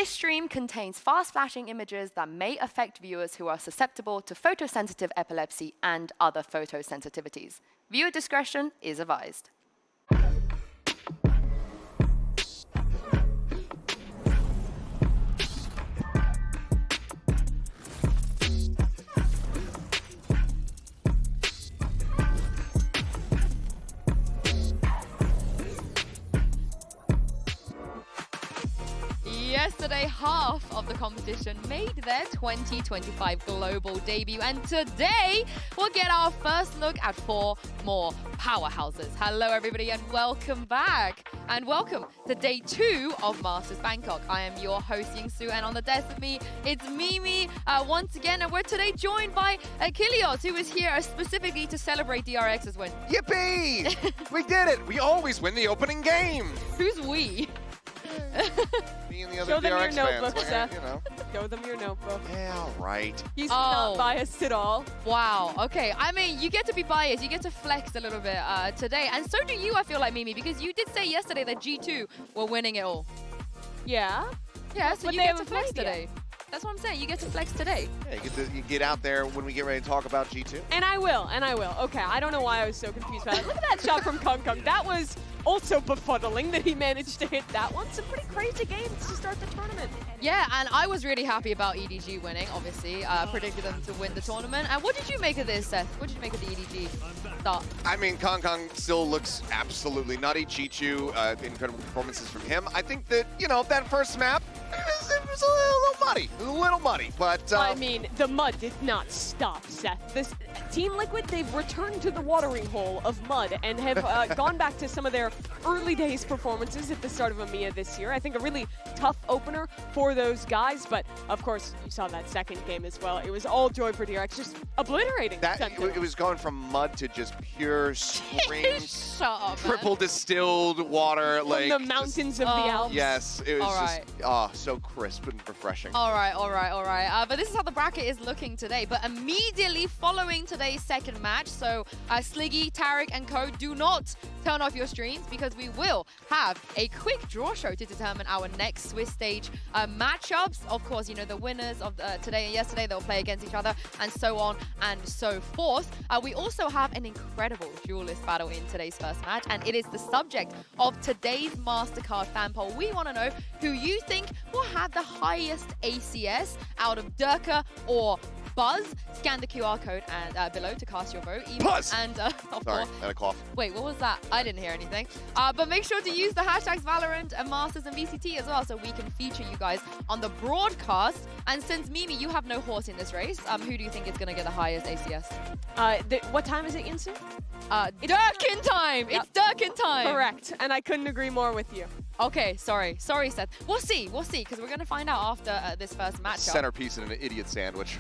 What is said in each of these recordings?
This stream contains fast-flashing images that may affect viewers who are susceptible to photosensitive epilepsy and other photosensitivities. Viewer discretion is advised. Yesterday, half of the competition made their 2025 global debut, and today we'll get our first look at 4 more powerhouses. Hello everybody and welcome back, and welcome to day 2 of Masters Bangkok. I am your host Yingsu, and on the desk with me it's Mimi once again, and we're today joined by Kilios, who is here specifically to celebrate DRX's win. Yippee! We did it! We always win the opening game! Who's we? Me and the other Show them your DRX notebook, fans. Seth. You know. Show them your notebook. Yeah, all right. He's not biased at all. Wow, okay. I mean, you get to be biased, you get to flex a little bit today, and so do you, I feel like, Mimi, because you did say yesterday that G2 were winning it all. Yeah? Yeah, so But you they get to haven't flex played yet. today. That's what I'm saying, you get to flex today. Yeah, you get out there when we get ready to talk about G2. And I will, and I will. Okay, I don't know why I was so confused by that. Look at that shot from Kong Kong. That was also befuddling that he managed to hit that one. Some pretty crazy games to start the tournament. Yeah, and I was really happy about EDG winning, obviously. Predicted them to win the tournament. And what did you make of this, Seth? What did you make of the EDG start? I mean, Kong Kong still looks absolutely nutty. Chichu, incredible performances from him. I think that, you know, that first map, it was a little muddy. It was a little muddy, but... I mean, the mud did not stop, Seth. This Team Liquid, they've returned to the watering hole of mud and have gone back to some of their early days performances at the start of EMEA this year. I think a really tough opener for those guys, but of course, you saw that second game as well. It was all joy for DRX, just obliterating Sentinel. It was going from mud to just pure spring, Shut up, triple distilled water. From like the mountains of the Alps. Yes, it was Alright. just so crisp and refreshing. All right. But this is how the bracket is looking today. But immediately following today's second match, so Sliggy, Tarek, and Co, do not turn off your streams because we will have a quick draw show to determine our next Swiss stage matchups. Of course, you know, the winners of today and yesterday, they'll play against each other and so on and so forth. We also have an incredible duelist battle in today's first match, and it is the subject of today's MasterCard fan poll. We want to know who you think will have the highest ACS out of Durka or Buzz. Scan the QR code and below to cast your vote. Buzz! And Sorry, I had a cough. wait, what was that? I didn't hear anything. But make sure to use the hashtags Valorant and Masters and VCT as well, so we can feature you guys on the broadcast. And since Mimi, you have no horse in this race, who do you think is going to get the highest ACS? What time is it, Yinsu? Durkin time! Yep. It's Durkin time! Correct, and I couldn't agree more with you. Okay, sorry, Seth. We'll see, because we're going to find out after this first matchup. Centerpiece in an idiot sandwich.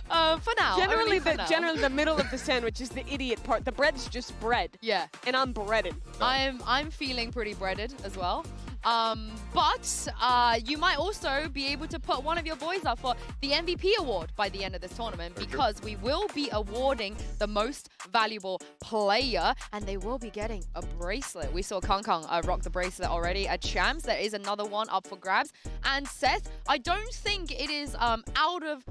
For now. Generally, for now. generally the middle of the sandwich is the idiot part. The bread's just bread. Yeah. And I'm breaded. I'm feeling pretty breaded as well. But you might also be able to put one of your boys up for the MVP award by the end of this tournament, because we will be awarding the most valuable player, and they will be getting a bracelet. We saw Kong Kong rock the bracelet already at Champs. There is another one up for grabs. And Seth, I don't think it is out of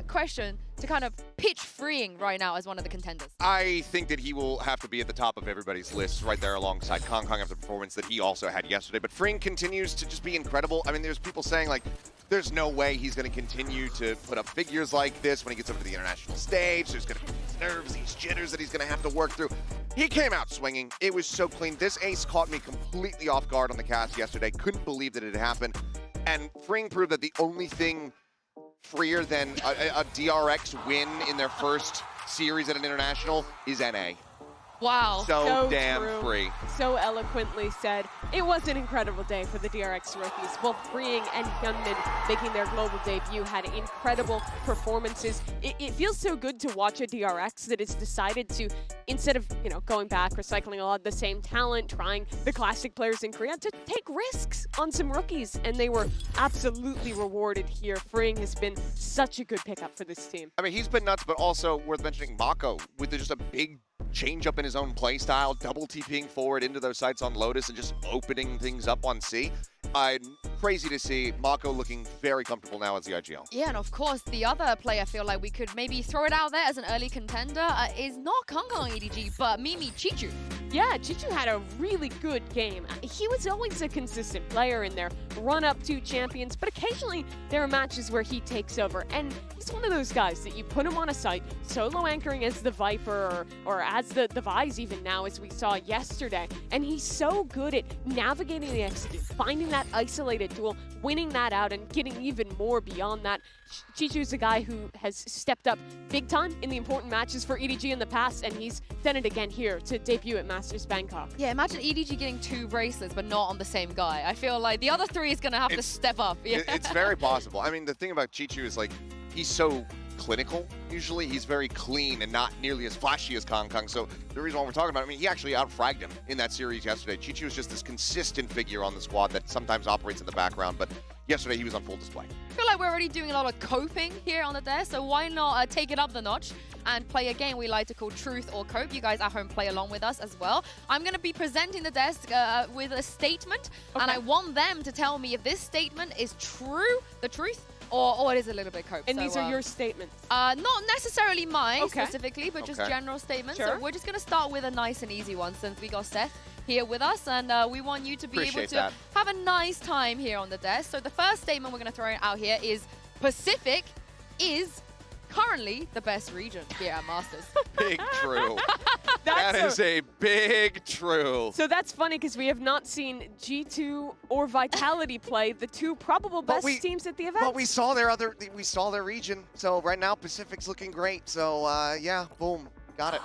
question to kind of pitch Freeing right now as one of the contenders. I think that he will have to be at the top of everybody's list right there alongside Kong Kong after the performance that he also had yesterday. But Freeing continues to just be incredible. I mean, there's people saying, like, there's no way he's going to continue to put up figures like this when he gets over to the international stage. There's going to be these nerves, these jitters that he's going to have to work through. He came out swinging. It was so clean. This ace caught me completely off guard on the cast yesterday. Couldn't believe that it happened. And Freeing proved that the only thing freer than a DRX win in their first series at an international is NA. Wow. So damn true. free. So eloquently said. It was an incredible day for the DRX rookies. Both Freeing and Hyunmin making their global debut had incredible performances. It feels so good to watch a DRX that has decided to, instead of, you know, going back, recycling a lot of the same talent, trying the classic players in Korea, to take risks on some rookies. And they were absolutely rewarded here. Freeing has been such a good pickup for this team. I mean, he's been nuts, but also worth mentioning Mako with just a big change up in his own play style, double TPing forward into those sites on Lotus and just opening things up on C. Crazy to see Mako looking very comfortable now as the IGL. Yeah, and of course, the other player I feel like we could maybe throw it out there as an early contender is not Kangkang EDG, but Mimi Chichu. Yeah, Chichu had a really good game. He was always a consistent player in their run-up to champions, but occasionally there are matches where he takes over. And he's one of those guys that you put him on a site, solo anchoring as the Viper or as the Vise even now, as we saw yesterday. And he's so good at navigating the execute, finding that isolated duel, winning that out, and getting even more beyond that. Chichu's a guy who has stepped up big time in the important matches for EDG in the past, and he's done it again here to debut at Masters Bangkok. Yeah, imagine EDG getting 2 bracelets, but not on the same guy. I feel like the other 3 is going to have to step up. Yeah. It's very possible. I mean, the thing about Chichu is, like, he's so clinical. Usually he's very clean and not nearly as flashy as Kangkang. So the reason why we're talking about it, I mean, he actually out-fragged him in that series yesterday. Chichu is just this consistent figure on the squad that sometimes operates in the background, but yesterday he was on full display. I feel like we're already doing a lot of coping here on the desk, so why not take it up the notch and play a game we like to call Truth or Cope. You guys at home play along with us as well. I'm going to be presenting the desk with a statement, and I want them to tell me if this statement is true, the truth, or it is a little bit Cope. And so, these are your statements? Not necessarily mine specifically, but just general statements. Sure. So we're just going to start with a nice and easy one since we got Seth here with us, and we want you to be able to have a nice time here on the desk. So the first statement we're going to throw out here is Pacific is currently the best region here at Masters. Big true. That is a big true. So that's funny because we have not seen G2 or Vitality play, the 2 probable best teams at the event. But we saw their region. So right now Pacific's looking great. So yeah, boom, got it.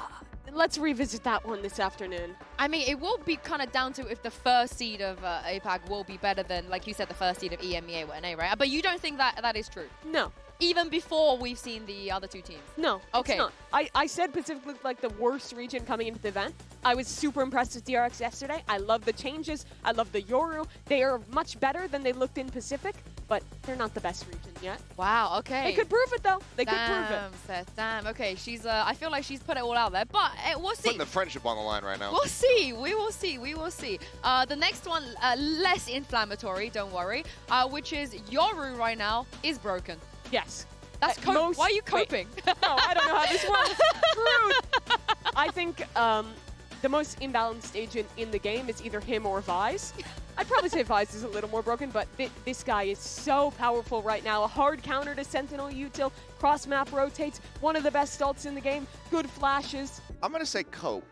Let's revisit that one this afternoon. I mean, it will be kind of down to if the first seed of APAC will be better than, like you said, the first seed of EMEA or NA, right? But you don't think that that is true? No. Even before we've seen the other 2 teams? No, okay. It's not. I said Pacific looked like the worst region coming into the event. I was super impressed with DRX yesterday. I love the changes. I love the Yoru. They are much better than they looked in Pacific, but they're not the best region yet. Wow, okay. They could prove it, though. They could prove it. Seth, damn. Okay, she's. I feel like she's put it all out there, but we'll see. Putting the friendship on the line right now. We'll see. We will see. We will see. The next one, less inflammatory, don't worry, which is Yoru right now is broken. Yes. That's Why are you coping? No, I don't know how this works. Rude. I think the most imbalanced agent in the game is either him or Vise. I'd probably say Vise is a little more broken, but this guy is so powerful right now. A hard counter to Sentinel util, cross-map rotates, one of the best ults in the game, good flashes. I'm going to say Cope.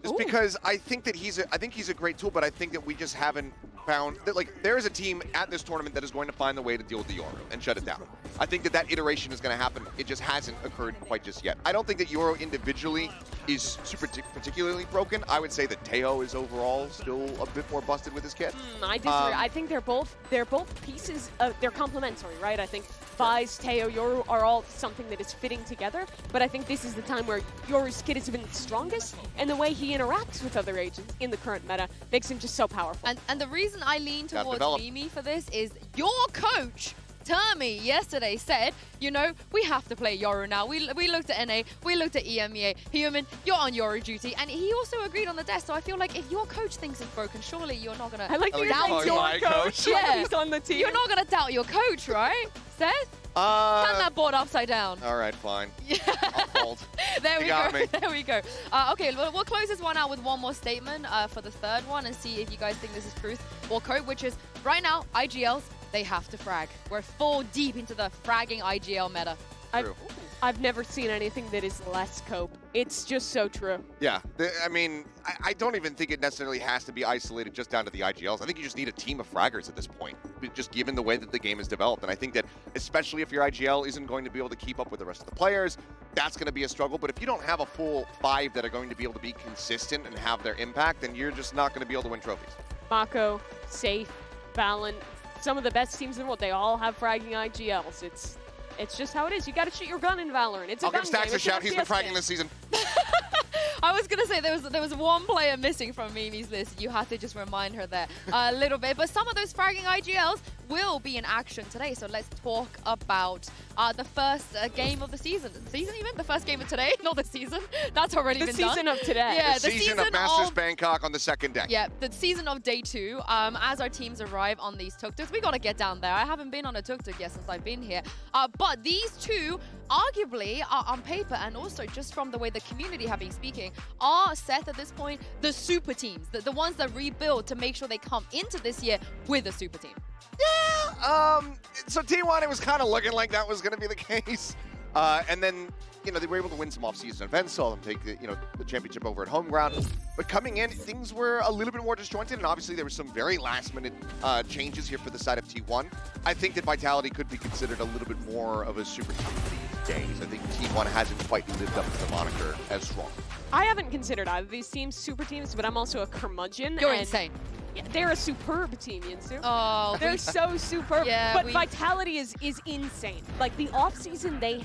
Just because I think that he's a great tool, but I think that we just haven't found that, like, there is a team at this tournament that is going to find the way to deal with the Yoru and shut it down. I think that that iteration is going to happen. It just hasn't occurred quite just yet. I don't think that Yoru individually is particularly broken. I would say that Teo is overall still a bit more busted with his kit. I disagree. I think they're both pieces. They're complementary, right? I think Vise, Teo, Yoru are all something that is fitting together. But I think this is the time where Yoru's kit has been strongest, and the way he interacts with other agents in the current meta makes him just so powerful. And the reason I lean towards Mimi for this is your coach, Termi, yesterday said, you know, we have to play Yoru now. We looked at NA, we looked at EMEA. Human, you're on Yoru duty. And he also agreed on the desk. So I feel like if your coach thinks it's broken, surely you're not going to doubt your coach. Yeah. He's on the team. You're not going to doubt your coach, right? Seth? Turn that board upside down. All right, fine. Yeah. I'll fold. There we go. There we go. Okay, we'll close this one out with one more statement for the third one and see if you guys think this is truth or Cope, which is right now, IGLs, they have to frag. We're full deep into the fragging IGL meta. I've never seen anything that is less Cope. It's just so true. Yeah, I mean, I don't even think it necessarily has to be isolated just down to the IGLs. I think you just need a team of fraggers at this point, just given the way that the game is developed. And I think that especially if your IGL isn't going to be able to keep up with the rest of the players, that's going to be a struggle. But if you don't have a full 5 that are going to be able to be consistent and have their impact, then you're just not going to be able to win trophies. Mako, Safe, Valen, some of the best teams in the world, they all have fragging IGLs. It's just how it is. You got to shoot your gun in Valorant. It's a gun game. I'll give Stacks a shout. He's been fragging this season. I was going to say there was one player missing from Mimi's list. You had to just remind her there a little bit. But some of those fragging IGLs will be in action today. So let's talk about the first game of the season. The season even? The first game of today? Not the season. That's already been done. The season of today. Yeah, the season of Masters Bangkok on the second day. Yeah, the season of day 2. As our teams arrive on these tuk-tuks, we got to get down there. I haven't been on a tuk-tuk yet since I've been here. But these two, arguably, on paper and also just from the way the community have been speaking, are set at this point the super teams, the ones that rebuild to make sure they come into this year with a super team. Yeah, so T1, it was kind of looking like that was going to be the case. And then, they were able to win some off-season events, saw them take the championship over at home ground. But coming in, things were a little bit more disjointed, and obviously there were some very last-minute changes here for the side of T1. I think that Vitality could be considered a little bit more of a super team these days. I think T1 hasn't quite lived up to the moniker as strong. I haven't considered either of these teams super teams, but I'm also a curmudgeon. You're insane. They're a superb team, Yinsu. Oh, they're so superb. Yeah, but Vitality is insane. Like the offseason they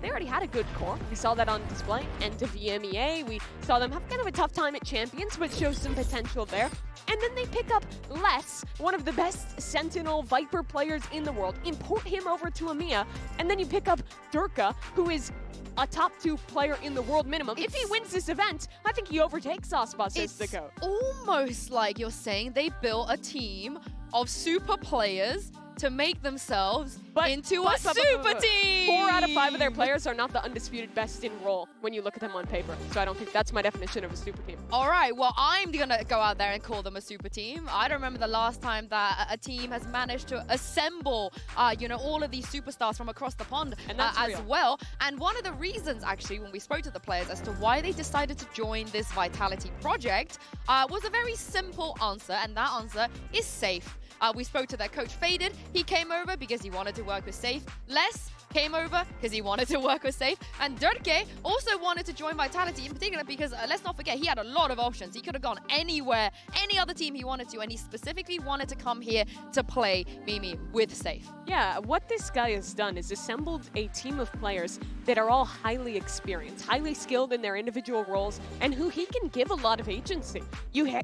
already had a good core. We saw that on display. End of EMEA, we saw them have kind of a tough time at Champions, but show some potential there. And then they pick up Les, one of the best Sentinel Viper players in the world, import him over to EMEA, and then you pick up Durka, who is a top 2 player in the world minimum. If he wins this event, I think he overtakes Ospa, says the GOAT. Almost like you're saying they built a team of super players to make themselves into a super team. 4 out of 5 of their players are not the undisputed best in role when you look at them on paper. So I don't think that's my definition of a super team. All right, well, I'm going to go out there and call them a super team. I don't remember the last time that a team has managed to assemble, all of these superstars from across the pond as well. And one of the reasons, actually, when we spoke to the players as to why they decided to join this Vitality project was a very simple answer, and that answer is safe. We spoke to their coach, Faded. He came over because he wanted to work with Safe. Les came over because he wanted to work with Safe. And Durke also wanted to join Vitality in particular because, let's not forget, he had a lot of options. He could have gone anywhere, any other team he wanted to, and he specifically wanted to come here to play Mimi with Safe. Yeah, what this guy has done is assembled a team of players that are all highly experienced, highly skilled in their individual roles, and who he can give a lot of agency. You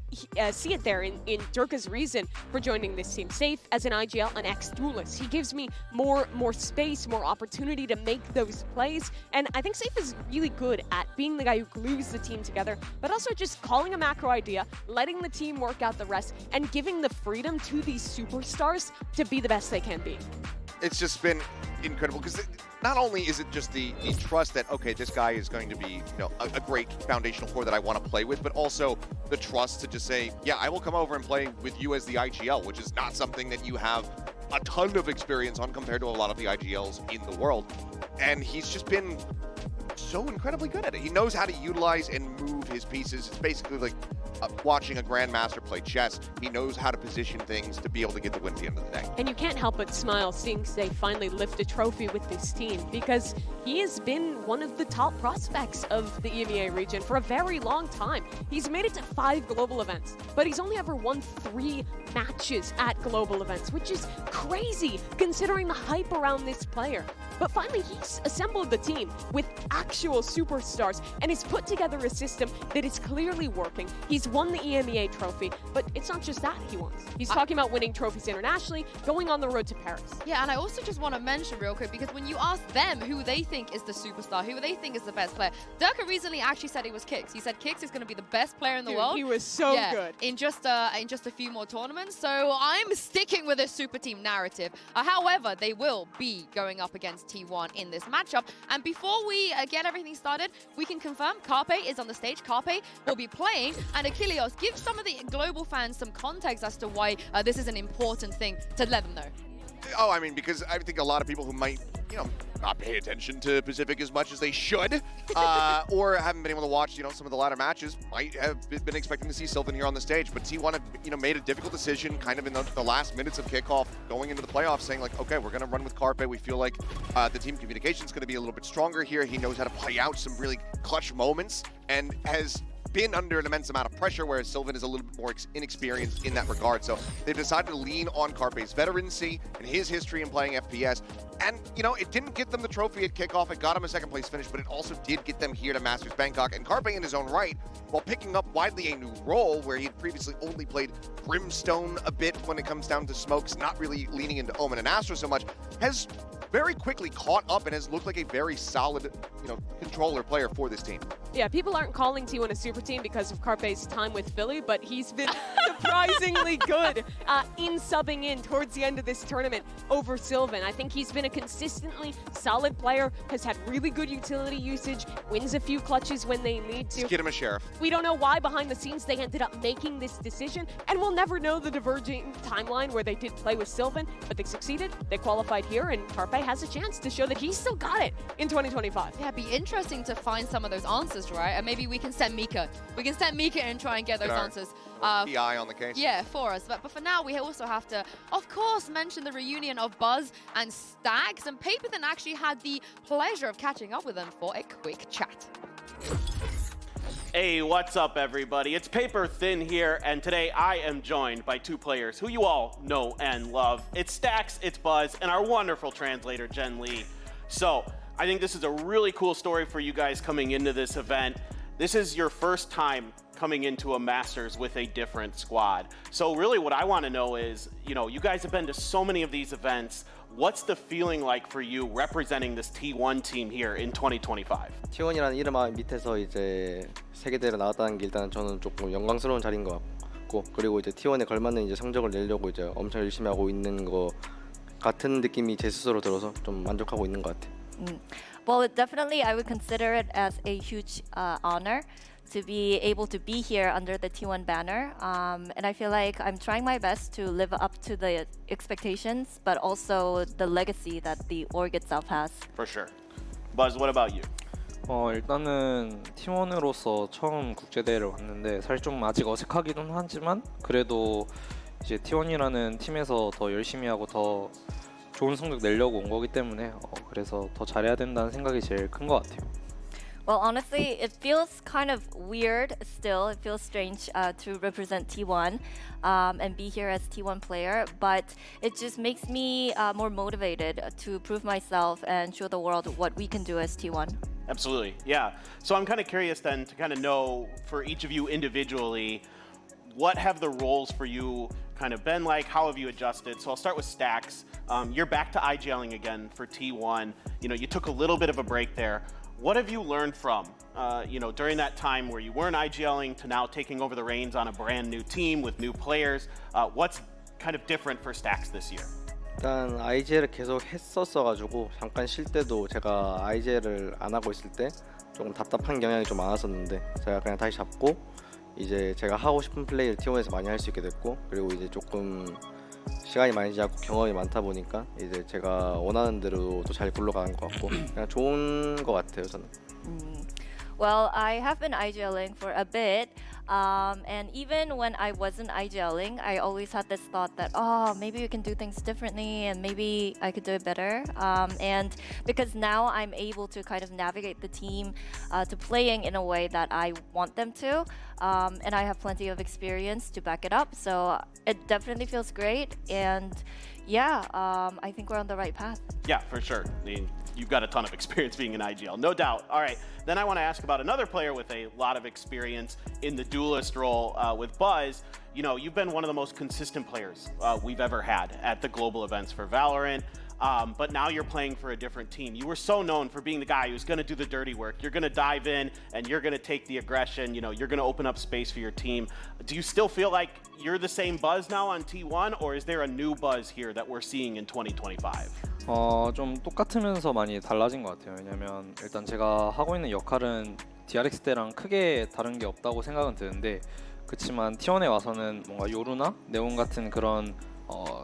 see it there in Durka's reason for joining this team. Safe as an IGL, an ex-duelist. He gives me more space, more opportunity to make those plays, and I think Safe is really good at being the guy who glues the team together, but also just calling a macro idea, letting the team work out the rest, and giving the freedom to these superstars to be the best they can be. It's just been incredible because not only is it just the trust that, okay, this guy is going to be, a great foundational core that I want to play with, but also the trust to just say, yeah, I will come over and play with you as the IGL, which is not something that you have a ton of experience on compared to a lot of the IGLs in the world. And he's just been so incredibly good at it. He knows how to utilize and move his pieces. It's basically like watching a grandmaster play chess. He knows how to position things to be able to get the win at the end of the day. And you can't help but smile seeing they finally lift a trophy with this team because he has been one of the top prospects of the EMEA region for a very long time. He's made it to 5 global events, but he's only ever won 3 matches at global events, which is crazy considering the hype around this player. But finally, he's assembled the team with actual superstars and has put together a system that is clearly working. He's won the EMEA trophy, but it's not just that he wants. He's talking about winning trophies internationally, going on the road to Paris. Yeah, and I also just want to mention real quick, because when you ask them who they think is the superstar, who they think is the best player, Durka recently actually said it was Kix. He said Kix is going to be the best player in the world. He was so good. In just a few more tournaments. So I'm sticking with this super team narrative. However, they will be going up against T1 in this matchup. And before we get everything started, we can confirm Carpe is on the stage. Carpe will be playing, and Achilleos, give some of the global fans some context as to why this is an important thing to let them know. Oh, I mean, because I think a lot of people who might, not pay attention to Pacific as much as they should, or haven't been able to watch, some of the latter matches, might have been expecting to see Sylvan here on the stage. But T1 have, made a difficult decision kind of in the last minutes of kickoff going into the playoffs, saying like, okay, we're going to run with Carpe. We feel like the team communication is going to be a little bit stronger here. He knows how to play out some really clutch moments and has been under an immense amount of pressure, whereas Sylvan is a little bit more inexperienced in that regard. So they've decided to lean on Carpe's veterancy and his history in playing FPS. And, you know, it didn't get them the trophy at kickoff. It got them a second place finish, but it also did get them here to Masters Bangkok. And Carpe in his own right, while picking up widely a new role where he had previously only played Brimstone a bit when it comes down to smokes, not really leaning into Omen and Astra so much, has very quickly caught up and has looked like a very solid, you know, controller player for this team. Yeah, people aren't calling T1 a super team because of Carpe's time with Philly, but he's been surprisingly good in subbing in towards the end of this tournament over Sylvan. I think he's been a consistently solid player, has had really good utility usage, wins a few clutches when they need to. Just get him a sheriff. We don't know why behind the scenes they ended up making this decision, and we'll never know the diverging timeline where they did play with Sylvan, but they succeeded, they qualified here, and Carpe has a chance to show that he's still got it in 2025. Yeah, it'd be interesting to find some of those answers, right? And maybe we can send Mika. We can send Mika and try and get those answers. PI on the case. Yeah, for us. But for now, we also have to, of course, mention the reunion of Buzz and Stags. And Paperthin actually had the pleasure of catching up with them for a quick chat. Hey, what's up, everybody? It's Paperthin here, and today I am joined by two players who you all know and love. It's Stax, it's Buzz, and our wonderful translator, Jen Lee. So, I think this is a really cool story for you guys coming into this event. This is your first time coming into a Masters with a different squad. So really what I want to know is, you know, you guys have been to so many of these events. What's the feeling like for you representing this T1 team here in 2025? T1이라는 이름 밑에서 이제 세계대회를 나왔다는 게 일단은 저는 조금 영광스러운 자리인 것 같고, 그리고 이제 T1에 걸맞는 이제 성적을 내려고 이제 엄청 열심히 하고 있는 거 같은 느낌이 제 스스로 들어서 좀 만족하고 있는 것 같아요. Well, definitely I would consider it as a huge honor to be able to be here under the T1 banner. And I feel like I'm trying my best to live up to the expectations, but also the legacy that the org itself has. For sure. Buzz, what about you? 일단은 팀원으로서 처음 국제대회를 왔는데 사실 좀 아직 어색하기는 하지만 그래도 이제 T1이라는 팀에서 더 열심히 하고 더 좋은 성적 내려고 온 거기 때문에 그래서 더 잘해야 된다는 생각이 제일 큰 것 같아요. Well, honestly, it feels kind of weird still. It feels strange to represent T1 and be here as T1 player, but it just makes me more motivated to prove myself and show the world what we can do as T1. Absolutely, yeah. So I'm kind of curious then to kind of know for each of you individually, what have the roles for you kind of been like? How have you adjusted? So I'll start with Stax. You're back to IGLing again for T1. You know, you took a little bit of a break there. What have you learned from, you know, during that time where you weren't IGLing to now taking over the reins on a brand new team with new players? What's kind of different for Stax this year? 일단 IGL을 계속 했었어가지고 잠깐 쉴 때도 제가 IGL을 안 하고 있을 때 조금 답답한 경향이 좀 많았었는데 제가 그냥 다시 잡고 이제 제가 하고 싶은 플레이를 T1에서 많이 할 수 있게 됐고, 그리고 이제 조금 시간이 많이 지나고 경험이 많다 보니까 이제 제가 원하는 대로 또 잘 굴러가는 것 같고 그냥 좋은 것 같아요 저는. Well, I have been IGLing for a bit, and even when I wasn't IGLing, I always had this thought that, oh, maybe we can do things differently and maybe I could do it better. And because now I'm able to kind of navigate the team to playing in a way that I want them to, and I have plenty of experience to back it up. So it definitely feels great, and yeah, I think we're on the right path. Yeah, for sure. I mean, you've got a ton of experience being an IGL, no doubt. All right, then I want to ask about another player with a lot of experience in the duelist role with Buzz. You know, you've been one of the most consistent players we've ever had at the global events for Valorant. But now you're playing for a different team. You were so known for being the guy who's going to do the dirty work. You're going to dive in and you're going to take the aggression. You know, you're going to open up space for your team. Do you still feel like you're the same Buzz now on T1, or is there a new Buzz here that we're seeing in 2025? 좀 똑같으면서 많이 달라진 것 같아요. 왜냐면 일단 제가 하고 있는 역할은 DRX 때랑 크게 다른 게 없다고 생각은 드는데, 그렇지만 T1에 와서는 뭔가 요루나 네온 같은 그런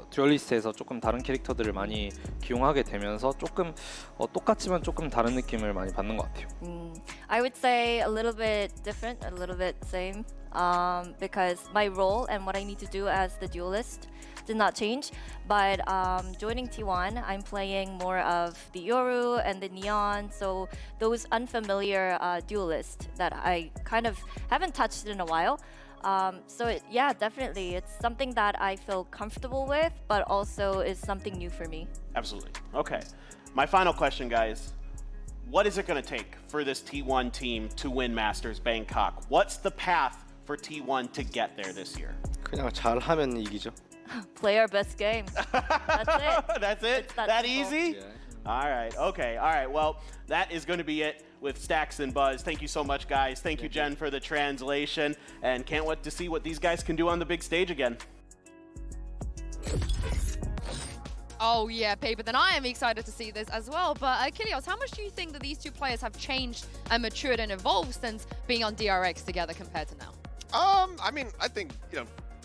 듀얼리스트에서 조금 다른 캐릭터들을 많이 기용하게 되면서 조금 똑같지만 조금 다른 느낌을 많이 받는 것 같아요. I would say a little bit different, a little bit same, because my role and what I need to do as the duelist did not change, But joining T1, I'm playing more of the Yoru and the Neon, so those unfamiliar duelists that I kind of haven't touched in a while. Yeah, definitely. It's something that I feel comfortable with, but also is something new for me. Absolutely. Okay. My final question, guys. What is it going to take for this T1 team to win Masters Bangkok? What's the path for T1 to get there this year? 그냥 잘하면 이기죠. Play our best game. That's it. That's it? It's that That simple. easy? All right. Okay. All right. Well, that is going to be it with Stacks and Buzz. Thank you so much, guys. Thank you, Jen, for the translation. And can't wait to see what these guys can do on the big stage again. Oh yeah, Paper, then I am excited to see this as well. But Kilios, how much do you think that these two players have changed and matured and evolved since being on DRX together compared to now? I mean, I think,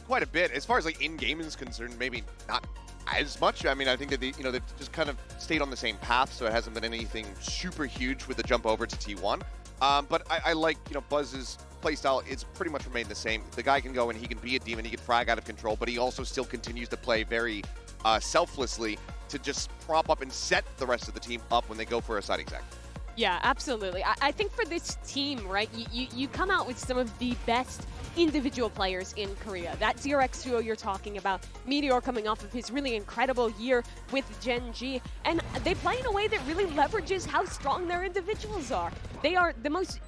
quite a bit. As far as like in-game is concerned, maybe not as much. I mean, I think that they've just kind of stayed on the same path, so it hasn't been anything super huge with the jump over to T1. But I like, Buzz's playstyle. It's pretty much remained the same. The guy can go and he can be a demon, he can frag out of control, but he also still continues to play very selflessly to just prop up and set the rest of the team up when they go for a side exec. Yeah, absolutely. I think for this team, right, you come out with some of the best individual players in Korea. That DRX duo you're talking about, Meteor coming off of his really incredible year with Gen G, and they play in a way that really leverages how strong their individuals are. They are the most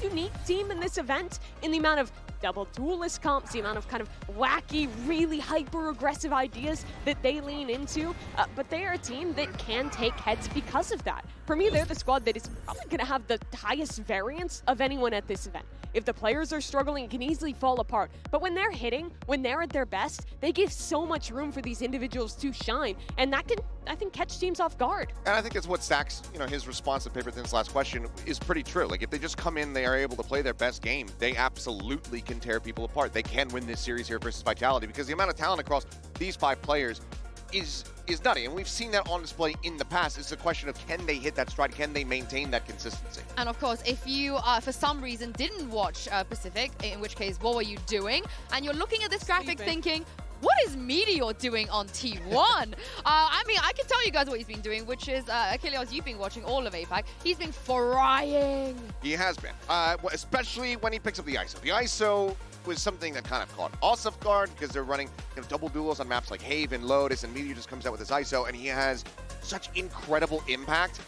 unique team in this event in the amount of double duelist comps, the amount of kind of wacky, really hyper-aggressive ideas that they lean into, but they are a team that can take heads because of that. For me, they're the squad that is probably going to have the highest variance of anyone at this event. If the players are struggling, it can easily fall apart. But when they're hitting, when they're at their best, they give so much room for these individuals to shine, and that can, I think, catch teams off guard. And I think it's what Stacks, his response to Paper Thin's last question is pretty true. Like, if they just come in, they are able to play their best game, they absolutely can tear people apart. They can win this series here versus Vitality, because the amount of talent across these 5 players is nutty, and we've seen that on display in the past. It's a question of, can they hit that stride? Can they maintain that consistency? And of course, if you, for some reason, didn't watch Pacific, in which case, what were you doing? And you're looking at this graphic thinking, what is Meteor doing on T1? I mean, I can tell you guys what he's been doing, which is, Achilles, you've been watching all of APAC. He's been frying. He has been, especially when he picks up the ISO. The ISO was something that kind of caught us off guard because they're running double duels on maps like Haven, Lotus, and Meteor just comes out with his ISO, and he has such incredible impact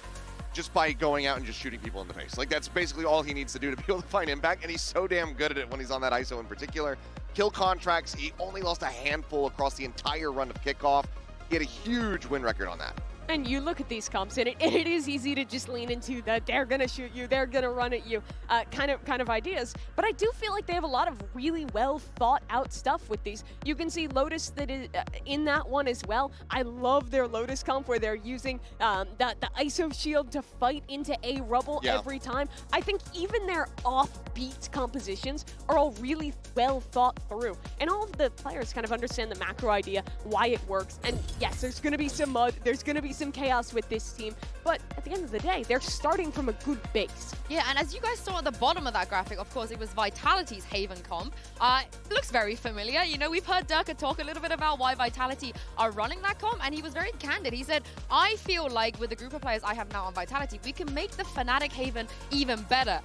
just by going out and just shooting people in the face. Like, that's basically all he needs to do to be able to find impact, and he's so damn good at it when he's on that ISO in particular. Kill contracts, he only lost a handful across the entire run of kickoff. He had a huge win record on that. And you look at these comps, and it is easy to just lean into the they're gonna shoot you, they're gonna run at you kind of ideas. But I do feel like they have a lot of really well thought out stuff with these. You can see Lotus that is in that one as well. I love their Lotus comp where they're using the ISO shield to fight into a rubble every time. I think even their offbeat compositions are all really well thought through. And all of the players kind of understand the macro idea, why it works. And yes, there's gonna be some mud, there's gonna be some chaos with this team, but at the end of the day, they're starting from a good base. Yeah, and as you guys saw at the bottom of that graphic, of course, it was Vitality's Haven comp. It looks very familiar. We've heard Durka talk a little bit about why Vitality are running that comp, and he was very candid. He said, I feel like with the group of players I have now on Vitality, we can make the Fnatic Haven even better.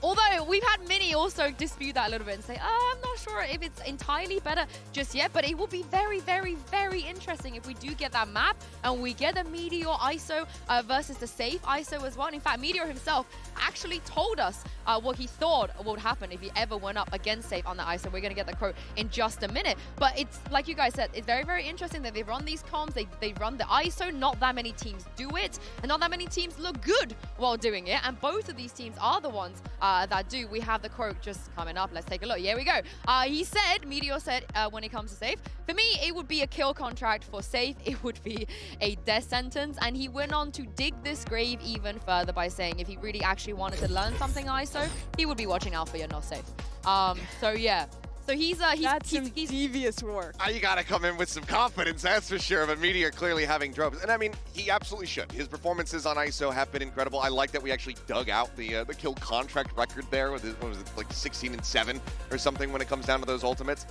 Although we've had Mini also dispute that a little bit and say, I'm not sure if it's entirely better just yet, but it will be very, very, very interesting if we do get that map and we get the Meteor ISO versus the safe ISO as well. And in fact, Meteor himself actually told us what he thought would happen if he ever went up against safe on the ISO. We're going to get the quote in just a minute. But it's, like you guys said, it's very, very interesting that they run these comms, they run the ISO. Not that many teams do it, and not that many teams look good while doing it. And both of these teams are the ones that do. We have the quote just coming up. Let's take a look. Here we go. He said, Meteor said, when it comes to safe, for me, it would be a kill contract. For safe, it would be a death sentence. And he went on to dig this grave even further by saying if he really actually wanted to learn something ISO, he would be watching Alpha, you're not safe. So yeah. So he's devious work. You gotta come in with some confidence, that's for sure. But Meteor clearly having drops, and I mean, he absolutely should. His performances on ISO have been incredible. I like that we actually dug out the kill contract record there with his, what was it, like 16-7 or something when it comes down to those ultimates.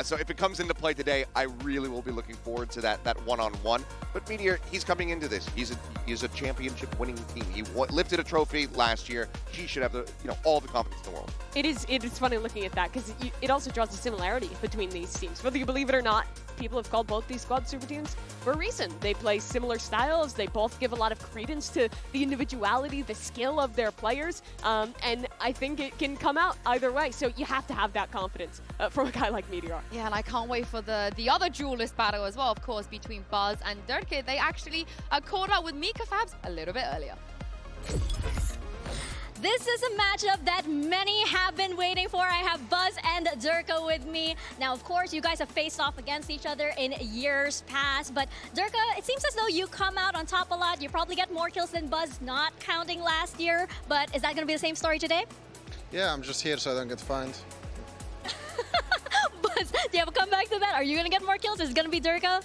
So if it comes into play today, I really will be looking forward to that one-on-one. But Meteor, he's coming into this. He's a championship-winning team. He lifted a trophy last year. He should have all the confidence in the world. It is funny looking at that because it also draws a similarity between these teams. Whether you believe it or not, people have called both these squad super teams for a reason. They play similar styles. They both give a lot of credence to the individuality, the skill of their players. And I think it can come out either way. So you have to have that confidence from a guy like Meteor. Yeah, and I can't wait for the other duelist battle as well, of course, between Buzz and Durka. They actually caught up with Mika Fabs a little bit earlier. This is a matchup that many have been waiting for. I have Buzz and Durka with me. Now, of course, you guys have faced off against each other in years past, but Durka, it seems as though you come out on top a lot. You probably get more kills than Buzz, not counting last year, but is that going to be the same story today? Yeah, I'm just here so I don't get fined. Buzz, do you have a comeback to that? Are you going to get more kills? Is it going to be Durka?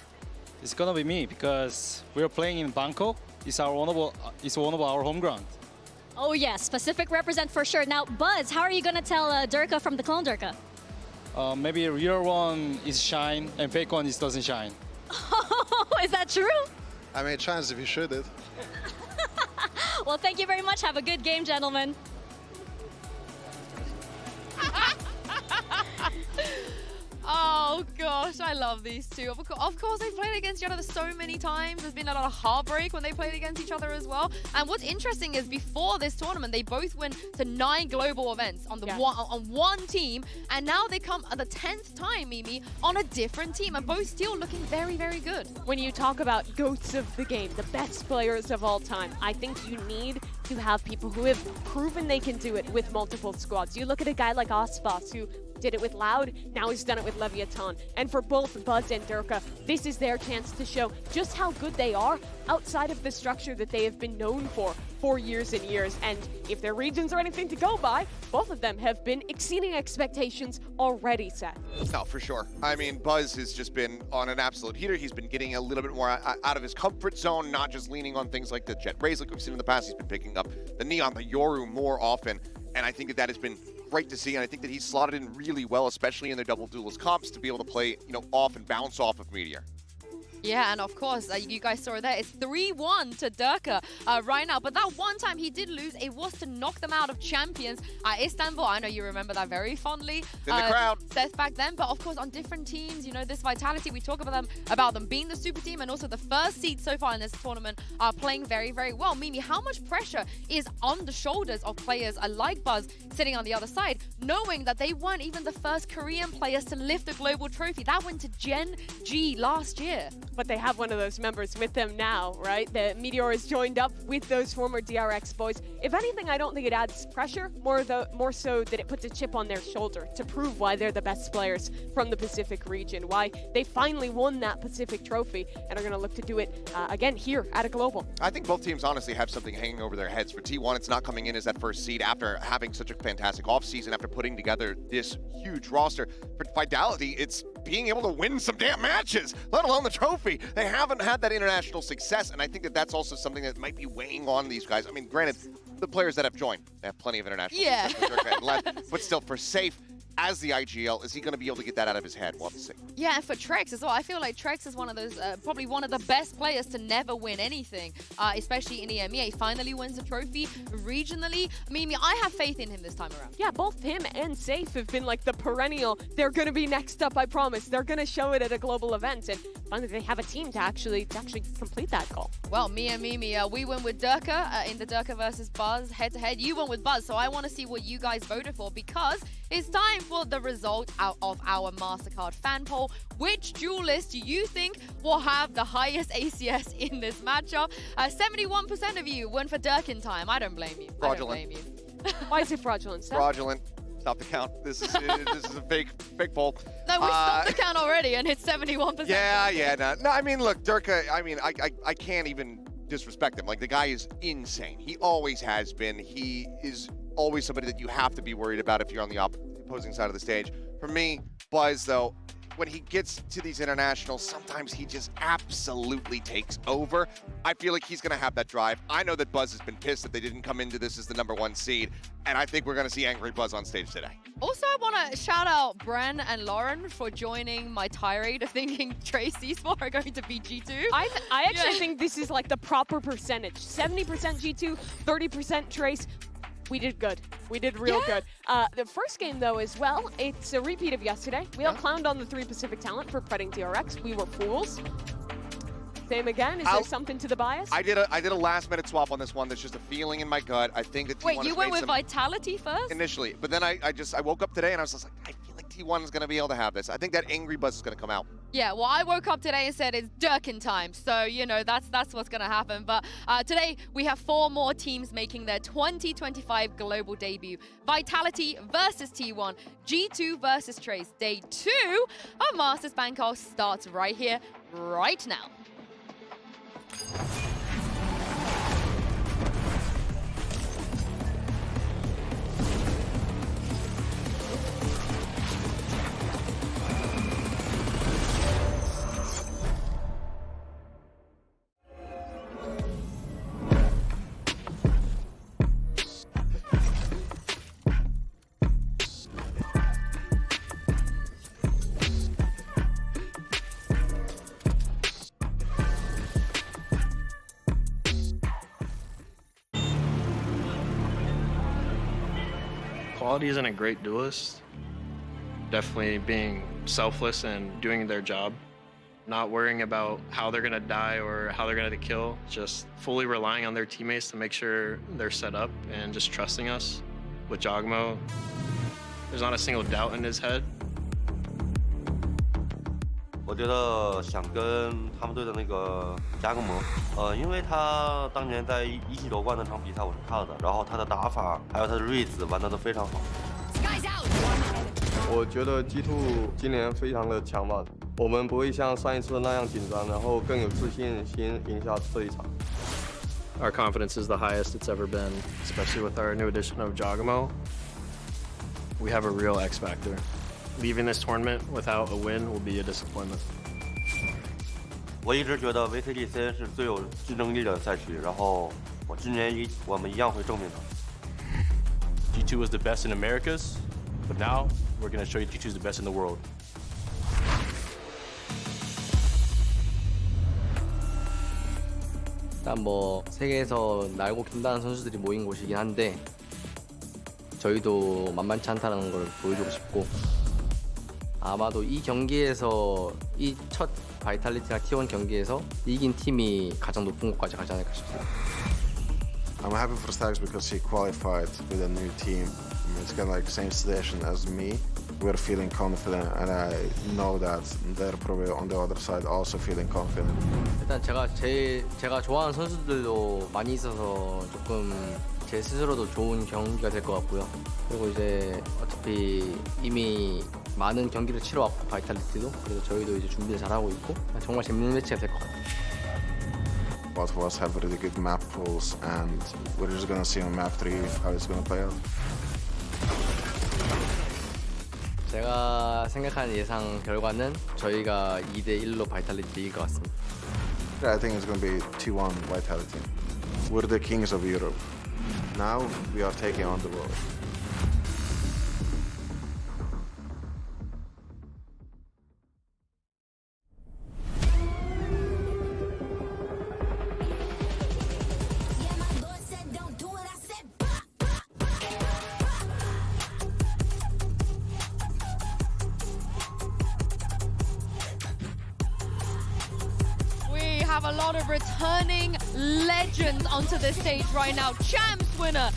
It's gonna be me because we're playing in Bangkok. It's one of our home ground. Oh yes, Pacific represent for sure. Now, Buzz, how are you going to tell Durka from the clone Durka? Maybe a real one is shine and fake one doesn't shine. Is that true? I mean, it shines if you shoot it. Well, thank you very much. Have a good game, gentlemen. Oh gosh, I love these two. Of course, they've played against each other so many times. There's been a lot of heartbreak when they played against each other as well. And what's interesting is before this tournament, they both went to 9 global events on one team, and now they come the 10th time, Mimi, on a different team, and both still looking very, very good. When you talk about GOATs of the game, the best players of all time, I think you need to have people who have proven they can do it with multiple squads. You look at a guy like Osfos, who did it with Loud, now he's done it with Leviathan. And for both Buzz and Durka, this is their chance to show just how good they are outside of the structure that they have been known for years and years. And if their regions are anything to go by, both of them have been exceeding expectations already, Seth. No, for sure. I mean, Buzz has just been on an absolute heater. He's been getting a little bit more out of his comfort zone, not just leaning on things like the Jet Rays like we've seen in the past. He's been picking up the Neon, the Yoru more often. And I think that has been great to see, and I think that he's slotted in really well, especially in their double duelist comps, to be able to play, off and bounce off of Meteor. Yeah, and of course, you guys saw it there. It's 3-1 to Durka right now. But that one time he did lose, it was to knock them out of Champions at Istanbul. I know you remember that very fondly. In the crowd. Seth back then. But of course, on different teams, this vitality, we talk about them being the super team and also the first seed so far in this tournament are playing very, very well. Mimi, how much pressure is on the shoulders of players like Buzz sitting on the other side, knowing that they weren't even the first Korean players to lift a global trophy? That went to Gen G last year. But they have one of those members with them now, right? The Meteor is joined up with those former DRX boys. If anything, I don't think it adds pressure, more so that it puts a chip on their shoulder to prove why they're the best players from the Pacific region, why they finally won that Pacific trophy and are going to look to do it again here at a global. I think both teams honestly have something hanging over their heads. For T1, it's not coming in as that first seed after having such a fantastic offseason, after putting together this huge roster. For Vitality, it's being able to win some damn matches, let alone the trophy. They haven't had that international success, and I think that that's also something that might be weighing on these guys. I mean, granted, the players that have joined, they have plenty of international success, but still, for Safe, as the IGL, is he going to be able to get that out of his head? We'll have to see. Yeah, and for Trex as well. I feel like Trex is one of those, probably one of the best players to never win anything, especially in EMEA. He finally wins a trophy regionally. Mimi, I have faith in him this time around. Yeah, both him and Safe have been like the perennial, they're going to be next up, I promise. They're going to show it at a global event, and finally they have a team to actually complete that goal. Well, me and Mimi, we went with Durka in the Durka versus Buzz head-to-head. You went with Buzz, so I want to see what you guys voted for, because it's time for the result out of our MasterCard fan poll. Which duelist do you think will have the highest ACS in this matchup? 71% of you went for Durkin time. I don't blame you. Fraudulent. I don't blame you. Why is it fraudulent, Seth? Fraudulent. Stop the count. This is a fake poll. No, we stopped the count already, and it's 71%. Yeah. No, I mean, look, Durka, I mean, I can't even disrespect him. Like, the guy is insane. He always has been. He is always somebody that you have to be worried about if you're on the opposing side of the stage. For me, Buzz, though, when he gets to these internationals, sometimes he just absolutely takes over. I feel like he's going to have that drive. I know that Buzz has been pissed that they didn't come into this as the #1 seed, and I think we're going to see angry Buzz on stage today. Also, I want to shout out Bren and Lauren for joining my tirade of thinking Trace Esports are going to be G2. I actually think this is like the proper percentage. 70% G2, 30% Trace. We did good. We did real good. The first game, though, as well, it's a repeat of yesterday. We all clowned on the 3 Pacific talent for fretting DRX. We were fools. Same again. Is there something to the bias? I did a last-minute swap on this one. There's just a feeling in my gut. I think that T1 Wait, you went with Vitality first? Initially, but then I woke up today and I was just like, I feel like T1 is going to be able to have this. I think that angry Buzz is going to come out. Yeah, well, I woke up today and said it's Durkin time. So, you know, that's what's going to happen. But today, we have 4 more teams making their 2025 global debut. Vitality versus T1, G2 versus Trace. Day 2 of Masters Bangkok starts right here, right now. Quality isn't a great duelist. Definitely being selfless and doing their job. Not worrying about how they're gonna die or how they're gonna kill. Just fully relying on their teammates to make sure they're set up and just trusting us. With Jogmo, there's not a single doubt in his head. 我觉得想跟他们队的那个加个盟，因为他当年在一系夺冠那场比赛我是看了的，然后他的打法还有他的瑞子玩得都非常好。我觉得 G2 今年非常的强吧，我们不会像上一次那样紧张，然后更有自信心赢下这一场。Our confidence is the highest it's ever been, especially with our new addition of Jogmo. We have a real X factor. Leaving this tournament without a win will be a disappointment. 我一直觉得 VCTC 是最有竞争力的赛区，然后今年我们一样会证明它。G2 is the best in Americas, but now we're going to show you G2 is the best in the world. 일단 뭐 세계에서 날고 긴다는 선수들이 모인 곳이긴 한데 저희도 만만치 않다는 걸 보여주고 싶고. 아마도 이 경기에서 이 첫 바이탈리티나 T1 경기에서 이긴 팀이 가장 높은 곳까지 가지 않을까 싶습니다. I'm happy for Stags because he qualified with a new team. It's kind of like same situation as me. We're feeling confident, and I know that they're probably on the other side also feeling confident. 일단 제가 좋아하는 선수들도 많이 있어서 조금 제 스스로도 좋은 경기가 될 것 같고요. 그리고 이제 어차피 이미 많은 경기를 치러왔고 바이탈리티도 그래서 저희도 이제 준비를 잘하고 있고 정말 재밌는 매치가 될 것 같아요. Both of us have really good map pools, and we're just gonna see on map 3 how it's gonna play out. 제가 생각하는 예상 결과는 저희가 2대1로 바이탈리티 이길 것 같습니다. I think it's gonna be T1 Vitality. We're the kings of Europe. Now we are taking on the world. Have a lot of returning legends onto the stage right now. Champs winner,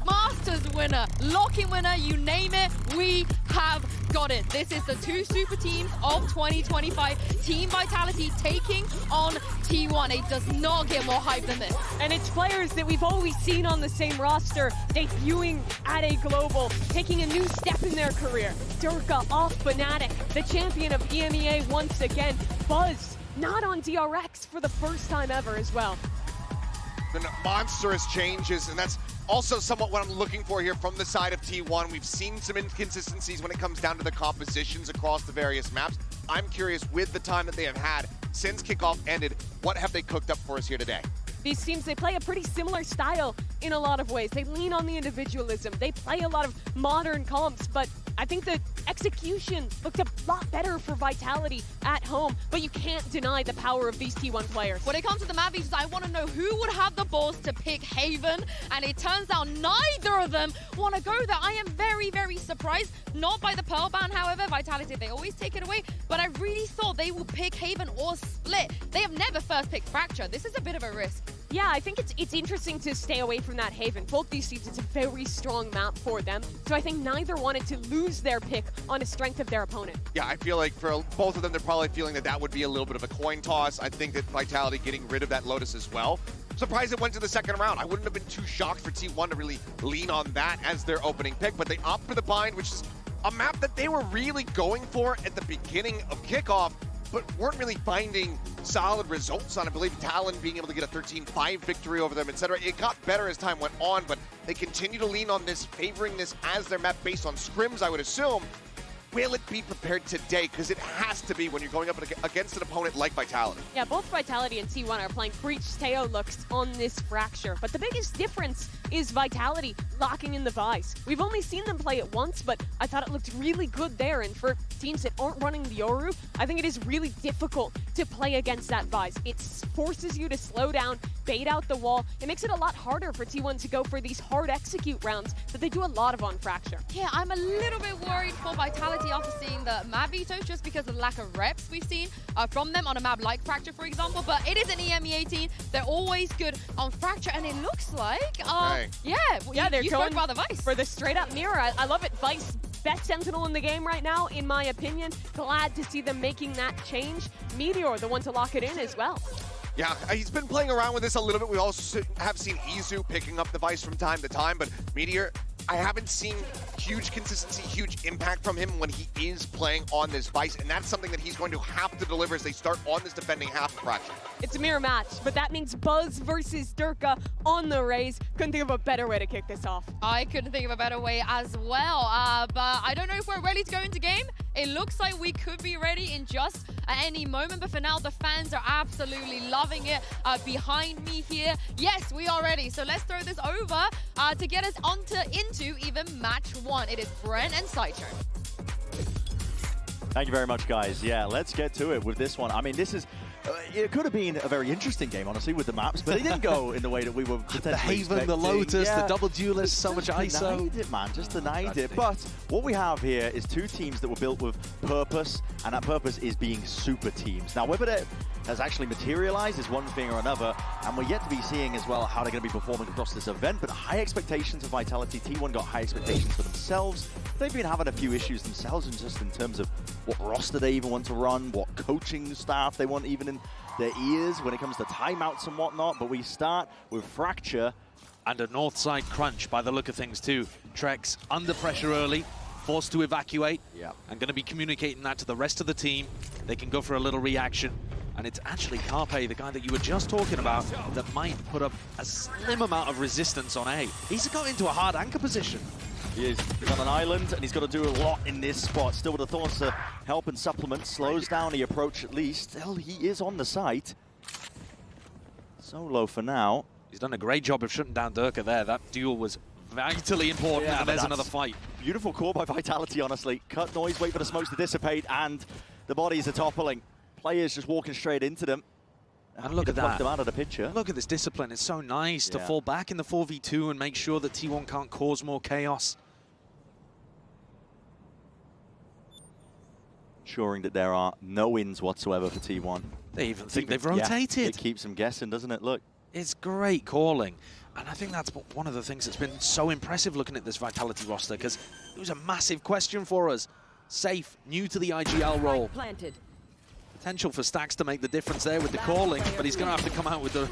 Masters winner, lock-in winner, you name it, we have got it. This is the 2 super teams of 2025. Team Vitality taking on T1. It does not get more hype than this. And it's players that we've always seen on the same roster, debuting at a global, taking a new step in their career. Durka off Fnatic, the champion of EMEA once again. Buzz not on DRX for the first time ever as well. The monstrous changes, and that's also somewhat what I'm looking for here from the side of T1. We've seen some inconsistencies when it comes down to the compositions across the various maps. I'm curious, with the time that they have had since kickoff ended, what have they cooked up for us here today? These teams, they play a pretty similar style in a lot of ways. They lean on the individualism. They play a lot of modern comps, but I think the execution looked a lot better for Vitality at home, but you can't deny the power of these T1 players. When it comes to the map features, I want to know who would have the balls to pick Haven, and it turns out neither of them want to go there. I am very, very surprised. Not by the Pearl ban, however. Vitality, they always take it away, but I really thought they would pick Haven or Split. They have never first picked Fracture. This is a bit of a risk. Yeah, I think it's interesting to stay away from that Haven. Both these teams, it's a very strong map for them, so I think neither wanted to lose their pick on the strength of their opponent. Yeah, I feel like for both of them, they're probably feeling that that would be a little bit of a coin toss. I think that Vitality getting rid of that Lotus as well. Surprised it went to the second round. I wouldn't have been too shocked for T1 to really lean on that as their opening pick, but they opt for the Bind, which is a map that they were really going for at the beginning of kickoff, but weren't really finding solid results on. I believe Talon being able to get a 13-5 victory over them, etc. It got better as time went on, but they continue to lean on this, favoring this as their map based on scrims, I would assume. Will it be prepared today? Because it has to be when you're going up against an opponent like Vitality. Yeah, both Vitality and T1 are playing Breach Teo looks on this Fracture, but the biggest difference is Vitality locking in the Vice. We've only seen them play it once, but I thought it looked really good there, and for teams that aren't running the Yoru, I think it is really difficult to play against that Vice. It forces you to slow down, bait out the wall. It makes it a lot harder for T1 to go for these hard execute rounds that they do a lot of on Fracture. Yeah, I'm a little bit worried for Vitality after seeing the map vetoes, just because of the lack of reps we've seen from them on a map like Fracture, for example. But it is an EME18. They're always good on Fracture, and it looks like, they're you going spoke about the Vice. for the straight-up mirror. I love it. Vice, best Sentinel in the game right now, in my opinion. Glad to see them making that change. Meteor, the one to lock it in as well. Yeah, he's been playing around with this a little bit. We also have seen Izu picking up the Vice from time to time, but Meteor, I haven't seen huge consistency, huge impact from him when he is playing on this Vice, and that's something that he's going to have to deliver as they start on this defending half of Fracture. It's a mirror match, but that means Buzz versus Durka on the Raze. Couldn't think of a better way to kick this off. I couldn't think of a better way as well, but I don't know if we're ready to go into game. It looks like we could be ready in just any moment, but for now, the fans are absolutely loving it behind me here. Yes, we are ready, so let's throw this over to get us into even match one. It is Brent and Sideshow. Thank you very much, guys. Yeah, let's get to it with this one. I mean, this is... it could have been a very interesting game, honestly, with the maps, but it didn't go in the way that we were potentially the Haven, expecting. the Lotus, yeah. the double duelist, so much ISO. Denied it, man, just denied it. But what we have here is two teams that were built with purpose, and that purpose is being super teams. Now, whether that has actually materialized is one thing or another, and we're yet to be seeing as well how they're going to be performing across this event, but high expectations of Vitality. T1 got high expectations for themselves. They've been having a few issues themselves, and just in terms of what roster they even want to run, what coaching staff they want even in their ears when it comes to timeouts and whatnot. But we start with Fracture. And a north side crunch by the look of things too. Trex under pressure early, forced to evacuate. Yeah. And going to be communicating that to the rest of the team. They can go for a little reaction. And it's actually Carpe, the guy that you were just talking about, that might put up a slim amount of resistance on A. He's got into a hard anchor position. He's on an island, and he's got to do a lot in this spot. Still with the thorns to help and supplement. Slows down the approach at least. Still, he is on the site. Solo for now. He's done a great job of shutting down Durka there. That duel was vitally important, and there's another fight. Beautiful call by Vitality, honestly. Cut noise, wait for the smokes to dissipate, and the bodies are toppling. Players just walking straight into them. And look at that. Them out of the picture. Look at this discipline. It's so nice to fall back in the 4v2 and make sure that T1 can't cause more chaos. Ensuring that there are no wins whatsoever for T1. They even think they've rotated. Yeah, it keeps them guessing, doesn't it? Look. It's great calling. And I think that's one of the things that's been so impressive looking at this Vitality roster, because it was a massive question for us. Safe, new to the IGL role. Potential for Stax to make the difference there with the calling, but he's going to have to come out with the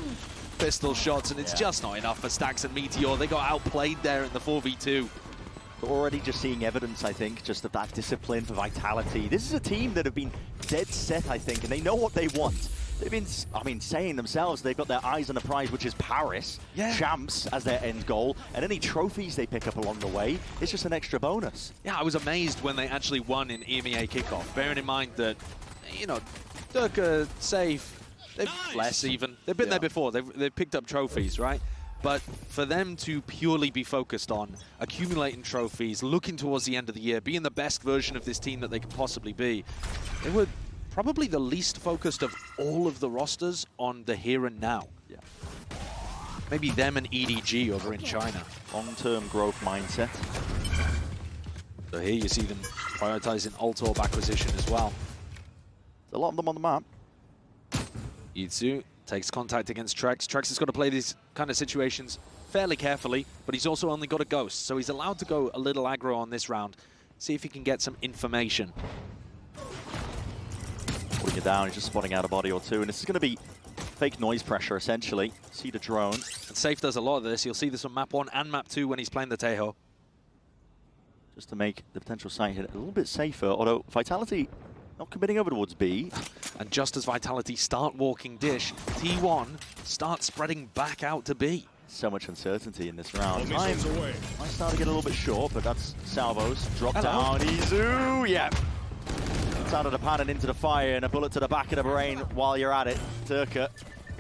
pistol shots, and it's just not enough for Stax and Meteor. They got outplayed there in the 4v2. We're already just seeing evidence, I think, just of that discipline for Vitality. This is a team that have been dead set, I think, and they know what they want. They've been, saying themselves they've got their eyes on the prize, which is Paris, champs as their end goal, and any trophies they pick up along the way, it's just an extra bonus. Yeah, I was amazed when they actually won in EMEA kickoff, bearing in mind that you know, Durka, Safe, they've less even. They've been there before. They've picked up trophies, right? But for them to purely be focused on accumulating trophies, looking towards the end of the year, being the best version of this team that they can possibly be, they were probably the least focused of all of the rosters on the here and now. Yeah. Maybe them and EDG over in China. Long-term growth mindset. So here you see them prioritizing Altorb acquisition as well. There's a lot of them on the map. Itsu takes contact against Trex. Trex has got to play these kind of situations fairly carefully, but he's also only got a Ghost, so he's allowed to go a little aggro on this round. See if he can get some information. Putting it down, he's just spotting out a body or two, and this is going to be fake noise pressure, essentially. See the drone. And Safe does a lot of this. You'll see this on map 1 and map 2 when he's playing the Tejo. Just to make the potential site hit a little bit safer, although Vitality not committing over towards B. And just as Vitality start walking Dish, T1 starts spreading back out to B. So much uncertainty in this round. Time might start to get a little bit short, but that's Salvos. Drop down, Izu, yeah. It's out of the pan and into the fire, and a bullet to the back of the brain while you're at it. Durka,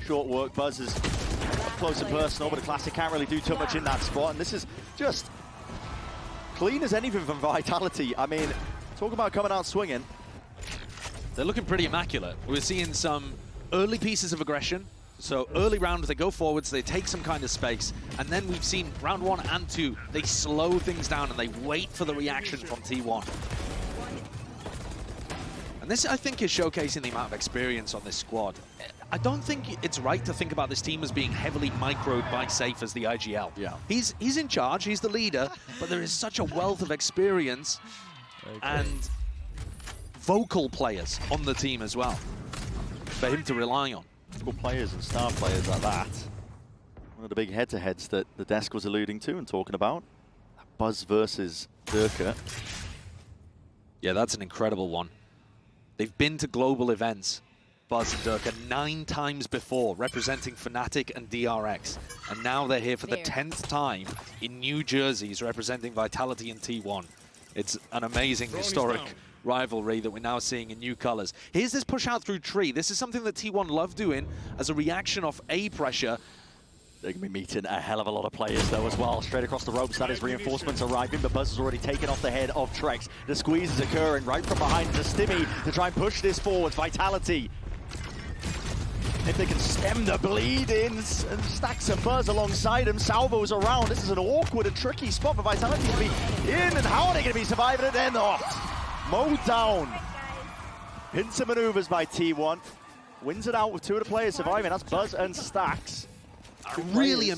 short work, Buzz is up close and personal, but the Classic can't really do too much in that spot, and this is just clean as anything from Vitality. I mean, talk about coming out swinging. They're looking pretty immaculate. We're seeing some early pieces of aggression. So early round, they go forwards, they take some kind of space, and then we've seen round 1 and 2, they slow things down and they wait for the reaction from T1. And this, I think, is showcasing the amount of experience on this squad. I don't think it's right to think about this team as being heavily microed by Safe as the IGL. Yeah. He's in charge, he's the leader, but there is such a wealth of experience and vocal players on the team as well for him to rely on. Good players and star players like that. One of the big head-to-heads that the desk was alluding to and talking about. Buzz versus Durka. Yeah, that's an incredible one. They've been to global events, Buzz and Durka, 9 times before, representing Fnatic and DRX. And now they're here for the 10th time in New Jersey's representing Vitality and T1. It's an amazing historic rivalry that we're now seeing in new colors. Here's this push out through tree. This is something that T1 love doing as a reaction off A pressure. They're going to be meeting a hell of a lot of players, though, as well. Straight across the ropes, that is reinforcements arriving, but Buzz has already taken off the head of Trex. The squeeze is occurring right from behind the Stimmy to try and push this forward. Vitality. If they can stem the bleed in and stack some Buzz alongside him, Salvo's around. This is an awkward and tricky spot for Vitality to be in, and how are they going to be surviving it? They're not. Mowed down. Pincer maneuvers by T1. Wins it out with 2 of the players surviving. That's Buzz and Stacks. Really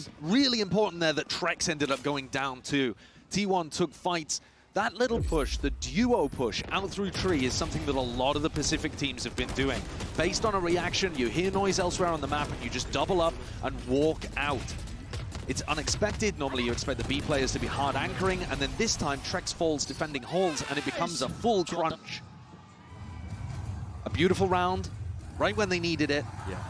important there that Trex ended up going down too. T1 took fights. That little push, the duo push out through tree, is something that a lot of the Pacific teams have been doing. Based on a reaction, you hear noise elsewhere on the map and you just double up and walk out. It's unexpected. Normally you expect the B players to be hard anchoring, and then this time Trex falls defending halls and it becomes a full crunch. A beautiful round, right when they needed it. Yeah.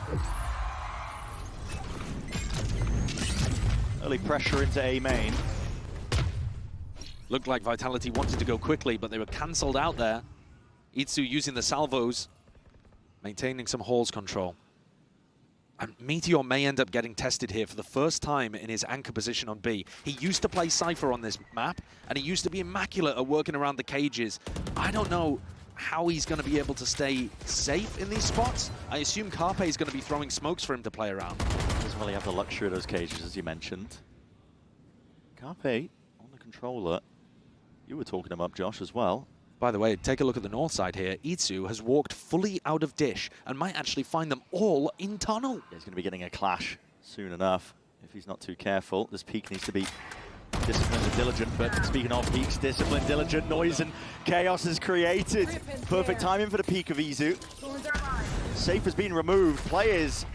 Early pressure into A main. Looked like Vitality wanted to go quickly, but they were cancelled out there. Itsu using the salvos, maintaining some halls control. And Meteor may end up getting tested here for the first time in his anchor position on B. He used to play Cypher on this map, and he used to be immaculate at working around the cages. I don't know how he's going to be able to stay safe in these spots. I assume Carpe is going to be throwing smokes for him to play around. Doesn't really have the luxury of those cages, as you mentioned. Carpe on the controller. You were talking him up, Josh, as well. By the way, take a look at the north side here. Itsu has walked fully out of Dish and might actually find them all in tunnel. Yeah, he's going to be getting a clash soon enough if he's not too careful. This peak needs to be disciplined and diligent, but speaking of peaks, disciplined, diligent, noise and chaos is created. Perfect timing for the peak of Izu. Safe has been removed. Players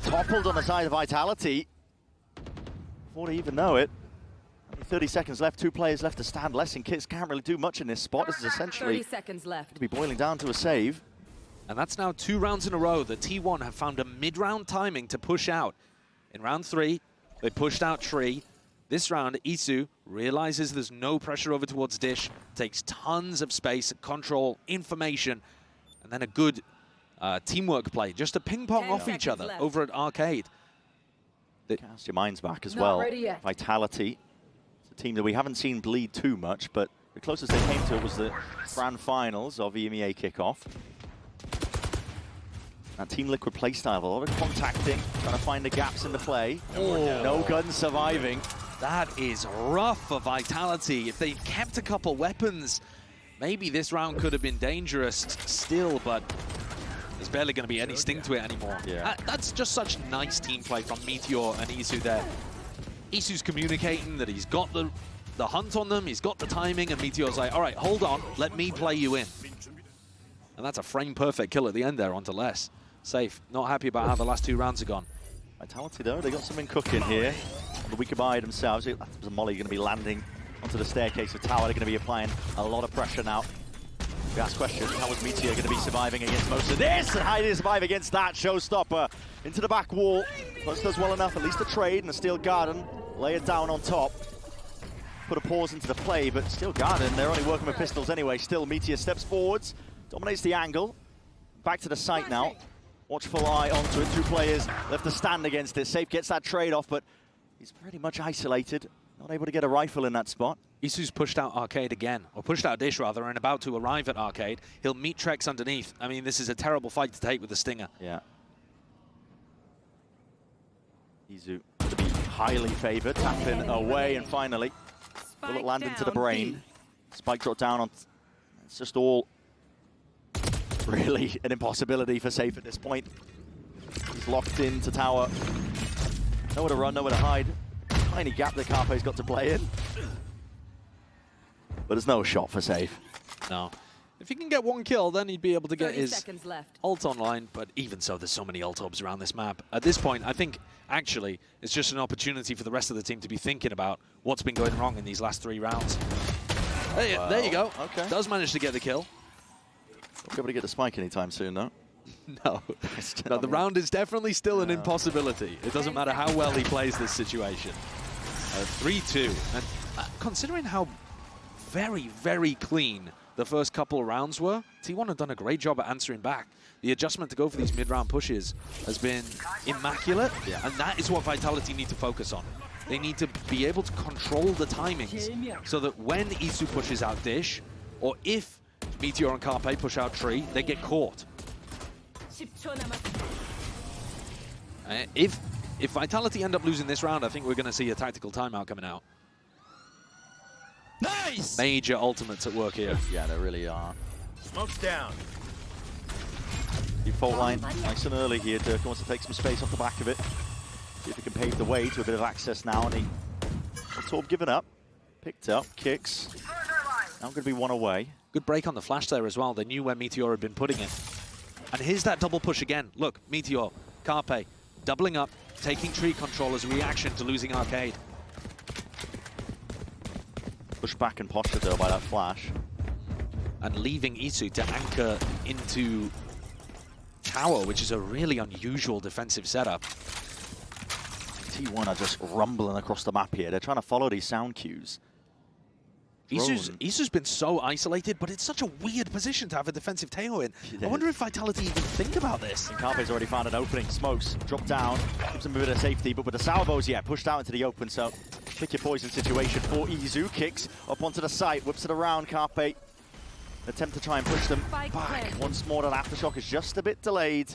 toppled on the side of Vitality. Before they even know it. 30 seconds left, 2 players left to stand. Lessing Kits can't really do much in this spot. This is essentially 30 seconds left. to be boiling down to a save. And that's now 2 rounds in a row that T1 have found a mid-round timing to push out. In round 3, they pushed out Tree. This round, Isu realizes there's no pressure over towards Dish, takes tons of space, control, information, and then a good teamwork play, just to ping pong off each other over at Arcade. Cast your minds back as well. Vitality. It's a team that we haven't seen bleed too much, but the closest they came to it was the grand finals of EMEA kickoff. That Team Liquid playstyle, a lot of contacting, trying to find the gaps in the play. No guns surviving. That is rough for Vitality. If they kept a couple weapons, maybe this round could have been dangerous still, but there's barely going to be any sting to it anymore. That's just such nice team play from Meteor and Isu there. Isu's communicating that he's got the hunt on them, he's got the timing, and Meteor's like, all right, hold on, let me play you in. And that's a frame-perfect kill at the end there onto Les. Safe, not happy about how the last 2 rounds have gone. Vitality, though, they got something cooking here. The Wikibaya themselves, there's a Molly going to be landing onto the staircase of tower. They're going to be applying a lot of pressure now. We ask questions, how was Meteor going to be surviving against most of this? And how did he survive against that? Showstopper into the back wall. Plus does well enough, at least a trade and a Steel Garden. Lay it down on top. Put a pause into the play, but Steel Garden, they're only working with pistols anyway. Still, Meteor steps forwards, dominates the angle. Back to the site now. Watchful eye onto it. 2 players left to stand against it. Safe gets that trade off, but he's pretty much isolated. Not able to get a rifle in that spot. Isu's pushed out Arcade again, or pushed out Dish rather, and about to arrive at Arcade. He'll meet Trex underneath. I mean, this is a terrible fight to take with the Stinger. Yeah. Isu to be highly favored, tapping away, and finally, bullet land into the brain. Spike drop down on. It's just all really an impossibility for Safe at this point. He's locked into tower. Nowhere to run, nowhere to hide. Tiny gap that Carpe's got to play in. But there's no shot for Safe. No. If he can get 1 kill, then he'd be able to get his ult online. But even so, there's so many ult hubs around this map. At this point, I think, actually, it's just an opportunity for the rest of the team to be thinking about what's been going wrong in these last 3 rounds. There you go. Okay. Does manage to get the kill. Won't be able to get the spike anytime soon, though. No. No, the round is definitely still an impossibility. It doesn't matter how well he plays this situation. 3-2. And considering how very, very clean the first couple of rounds were, T1 have done a great job at answering back. The adjustment to go for these mid-round pushes has been immaculate, and that is what Vitality need to focus on. They need to be able to control the timings so that when Isu pushes out Dish, or if Meteor and Carpe push out Tree, they get caught. If Vitality end up losing this round, I think we're going to see a tactical timeout coming out. Nice! Major ultimates at work here. Yeah, they really are. Smoke's down. Default line, nice and early here. Dirk wants to take some space off the back of it. See if he can pave the way to a bit of access now. And he, Torb given up, picked up, kicks. Now going to be 1 away. Good break on the flash there as well. They knew where Meteor had been putting it. And here's that double push again. Look, Meteor, Carpe, doubling up, taking tree control as a reaction to losing Arcade. Pushed back and postured though by that flash. And leaving Isu to anchor into tower, which is a really unusual defensive setup. T1 are just rumbling across the map here. They're trying to follow these sound cues. Isu's been so isolated, but it's such a weird position to have a defensive tail in. I wonder if Vitality even think about this. And Carpe's already found an opening. Smokes, drop down, gives him a bit of safety, but with the salvos, yeah, pushed out into the open, so pick your poison situation for Isu. Kicks up onto the site, whips it around. Carpe attempt to try and push them back. Once more, that aftershock is just a bit delayed.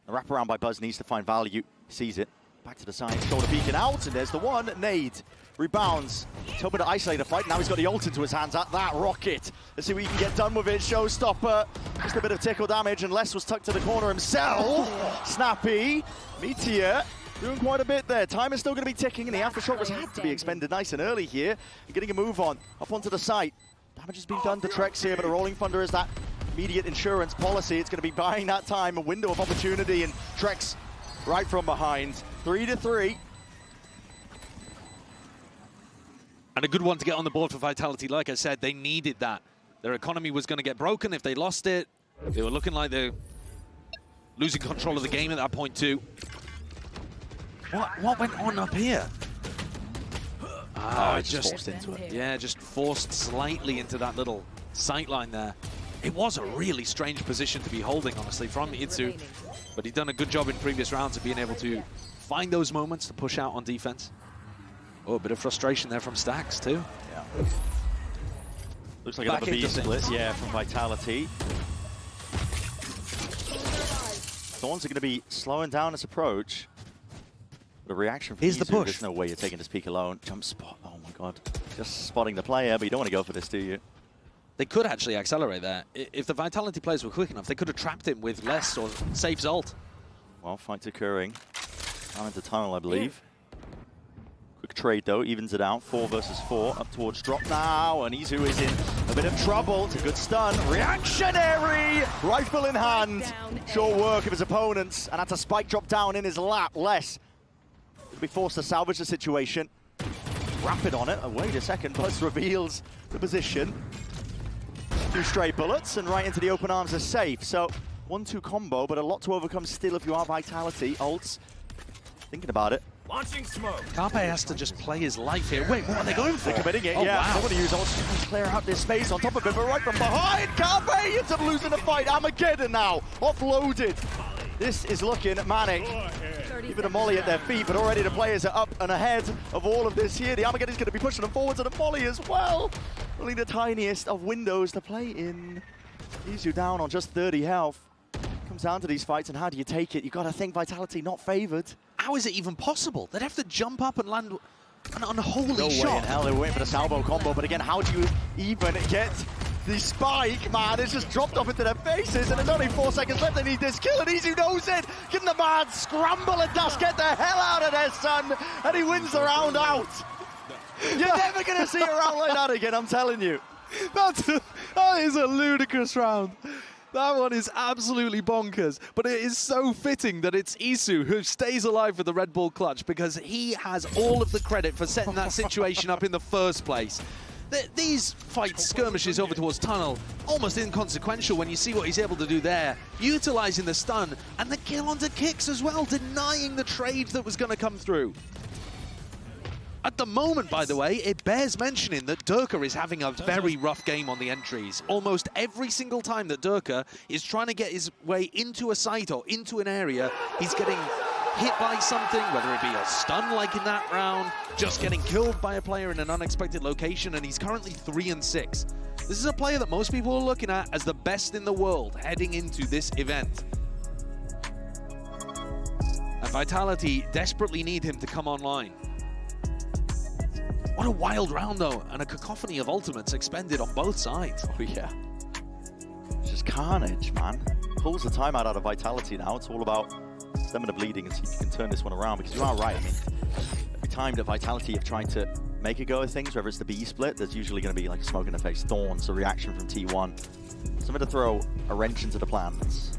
The wraparound by Buzz needs to find value. Sees it. Back to the side, shoulder peeking out, and there's the one. Nade rebounds. Hoping to isolate a fight. Now he's got the ult into his hands at that rocket. Let's see what he can get done with it. Showstopper. Just a bit of tickle damage, and Les was tucked to the corner himself. Snappy. Meteor doing quite a bit there. Time is still going to be ticking, and the aftershock was had to be expended nice and early here. And getting a move on up onto the site. Damage has been done to Trex here, but a Rolling Thunder is that immediate insurance policy. It's going to be buying that time, a window of opportunity, and Trex right from behind. 3-3. And a good one to get on the board for Vitality. Like I said, they needed that. Their economy was going to get broken if they lost it. They were looking like they're losing control of the game at that point too. What went on up here? Just forced into it. Yeah, just forced slightly into that little sight line there. It was a really strange position to be holding, honestly, from Itsu. But he'd done a good job in previous rounds of being able to find those moments to push out on defense. Oh, a bit of frustration there from Stacks, too. Yeah. Looks like another B split, yeah, from Vitality. Thorns are going to be slowing down his approach. The reaction from Here's the push. There's no way you're taking this peek alone. Jump spot, oh my god. Just spotting the player, but you don't want to go for this, do you? They could actually accelerate there. If the Vitality players were quick enough, they could have trapped him with less or safe Zolt. Well, fight occurring. Down into tunnel, I believe. Quick trade, though, evens it out. 4 versus 4, up towards drop now, and Izu is in a bit of trouble. It's a good stun. Reactionary! Rifle in hand. Sure work of his opponents, and that's a spike drop down in his lap. Less will be forced to salvage the situation. Rapid on it. Oh, wait a second. Buzz reveals the position. 2 stray bullets, and right into the open arms is safe. So, 1-2 combo, but a lot to overcome still if you are Vitality. Ults, thinking about it. Launching smoke. Carpe has to just play his life here. Wait, what are they going for? They're committing it, yeah. Wow. They want to use ults to try and clear out this space on top of it, but right from behind, Carpe ends up losing the fight. Armageddon now, offloaded. This is looking manic. Even a molly at their feet, but already the players are up and ahead of all of this here. The Armageddon's going to be pushing them forwards, and a molly as well. Only the tiniest of windows to play in. Izu down on just 30 health. Comes down to these fights, and how do you take it? You've got to think Vitality not favored. How is it even possible? They'd have to jump up and land on a holy No shot. way in hell, they were waiting for the salvo combo, but again, how do you even get the spike, man? It's just dropped off into their faces, and there's only 4 seconds left. They need this kill, and Izu knows it. Getting the man scramble and dash, get the hell out of there, son, and he wins the round out. You're never going to see a round like that again, I'm telling you. That is a ludicrous round. That one is absolutely bonkers, but it is so fitting that it's Isu who stays alive with the Red Bull clutch, because he has all of the credit for setting that situation up in the first place. These fights, skirmishes over towards tunnel, almost inconsequential when you see what he's able to do there, utilizing the stun and the kill onto kicks as well, denying the trade that was going to come through. At the moment, by the way, it bears mentioning that Durka is having a very rough game on the entries. Almost every single time that Durka is trying to get his way into a site or into an area, he's getting hit by something, whether it be a stun like in that round, just getting killed by a player in an unexpected location, and he's currently 3-6. This is a player that most people are looking at as the best in the world heading into this event. And Vitality desperately need him to come online. What a wild round, though, and a cacophony of ultimates expended on both sides. Oh, yeah. It's just carnage, man. Pulls the timeout out of Vitality now. It's all about stamina bleeding and see if you can turn this one around, because you are right. I mean, every time that Vitality have tried to make a go of things, whether it's the B split, there's usually going to be like a smoke in the face. Thorns, a reaction from T1. Something to throw a wrench into the plans.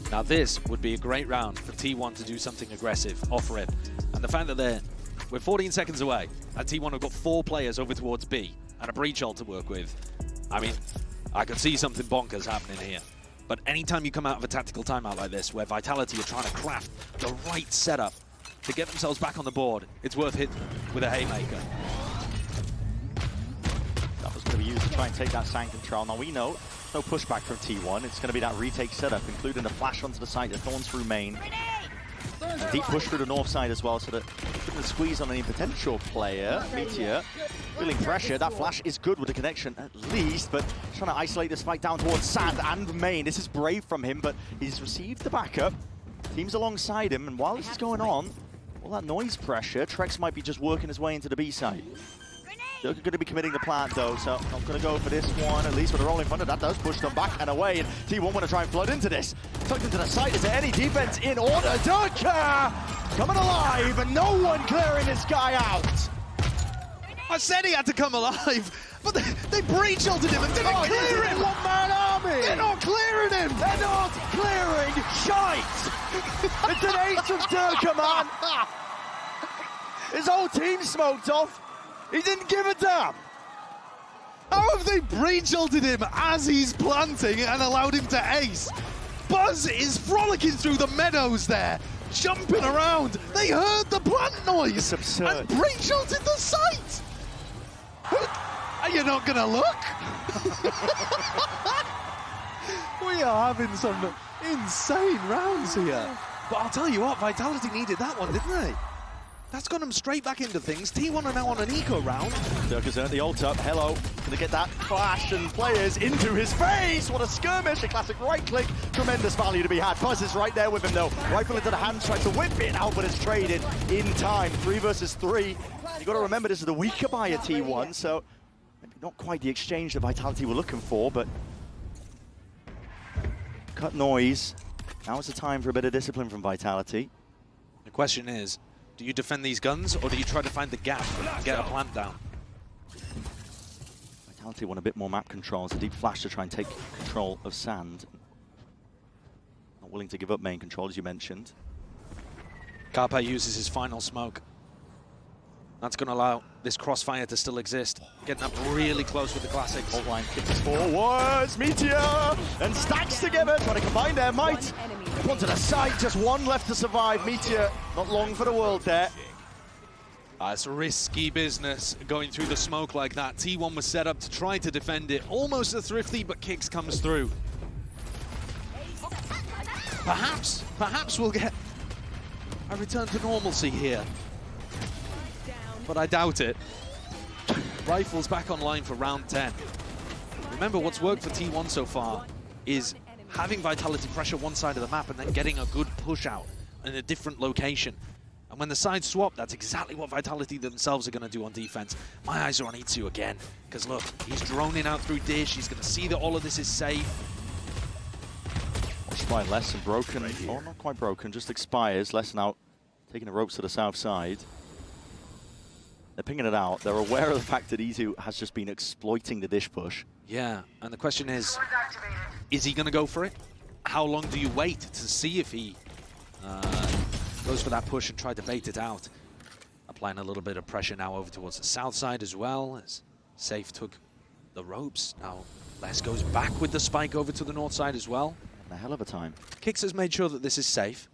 Now this would be a great round for T1 to do something aggressive, offer it. And the fact that we're 14 seconds away, and T1 have got 4 players over towards B, and a breach ult to work with. I mean, I could see something bonkers happening here. But anytime you come out of a tactical timeout like this, where Vitality are trying to craft the right setup to get themselves back on the board, it's worth hitting with a haymaker. That was going to be used to try and take that side control. Now we know no pushback from T1. It's going to be that retake setup, including the flash onto the side, the Thorns through main. A deep push through the north side as well, so that couldn't squeeze on any potential player. Meteor feeling pressure. That flash is good with the connection at least, but trying to isolate this fight down towards Sand and main. This is brave from him, but he's received the backup. Team's alongside him, and while this is going on, all that noise pressure, Trex might be just working his way into the B side. They're going to be committing the plant though, so not going to go for this one, at least with a roll in front of that does push them back and away, and T1 want to try and flood into this. Tucked into the side, is there any defense in order? Durka coming alive, and no one clearing this guy out. I said he had to come alive, but they breach ulted him and didn't clear him! One-man army! They're not clearing him! They're not clearing shite! It's an ace from Durka, man! His whole team smoked off. He didn't give a damn. How have they breach ulted him as he's planting and allowed him to ace? Buzz is frolicking through the meadows there, jumping around. They heard the plant noise it's absurd. and breach ulted the site. you're not going to look? We are having some insane rounds here. But I'll tell you what, Vitality needed that one, didn't they? That's got them straight back into things. T1 are now on an eco round. Dirka's earned the ult up. Hello. Gonna get that flash and players into his face. What a skirmish. A classic right click. Tremendous value to be had. Buzz is right there with him though. Rifle into the hands, tries to whip it out, but it's traded in time. 3 versus 3. You got to remember this is the weaker buyer T1, so maybe not quite the exchange that Vitality were looking for, but cut noise. Now is the time for a bit of discipline from Vitality. The question is, do you defend these guns, or do you try to find the gap and get a plant down? Vitality want a bit more map control. It's a deep flash to try and take control of Sand. Not willing to give up main control, as you mentioned. Carpe uses his final smoke. That's going to allow this crossfire to still exist. Getting up really close with the classics. Ult line kicks forwards. Meteor and Stacks together, trying to combine their might. One to the side, just one left to survive. Meteor, not long for the world there. It's risky business going through the smoke like that. T1 was set up to try to defend it. Almost a thrifty, but Kicks comes through. Perhaps we'll get a return to normalcy here. But I doubt it. Rifle's back online for round 10. Remember, what's worked for T1 so far is having Vitality pressure one side of the map and then getting a good push out in a different location. And when the sides swap, that's exactly what Vitality themselves are going to do on defense. My eyes are on E2 again, because look, he's droning out through Dish. He's going to see that all of this is safe. Watched by Less and broken. Oh, not quite broken, just expires. Less now taking the ropes to the south side. They're pinging it out. They're aware of the fact that E2 has just been exploiting the Dish push. Yeah, and the question is he going to go for it? How long do you wait to see if he goes for that push and try to bait it out? Applying a little bit of pressure now over towards the south side as well, as Safe took the ropes. Now Les goes back with the spike over to the north side as well. A hell of a time. Kicks has made sure that this is safe.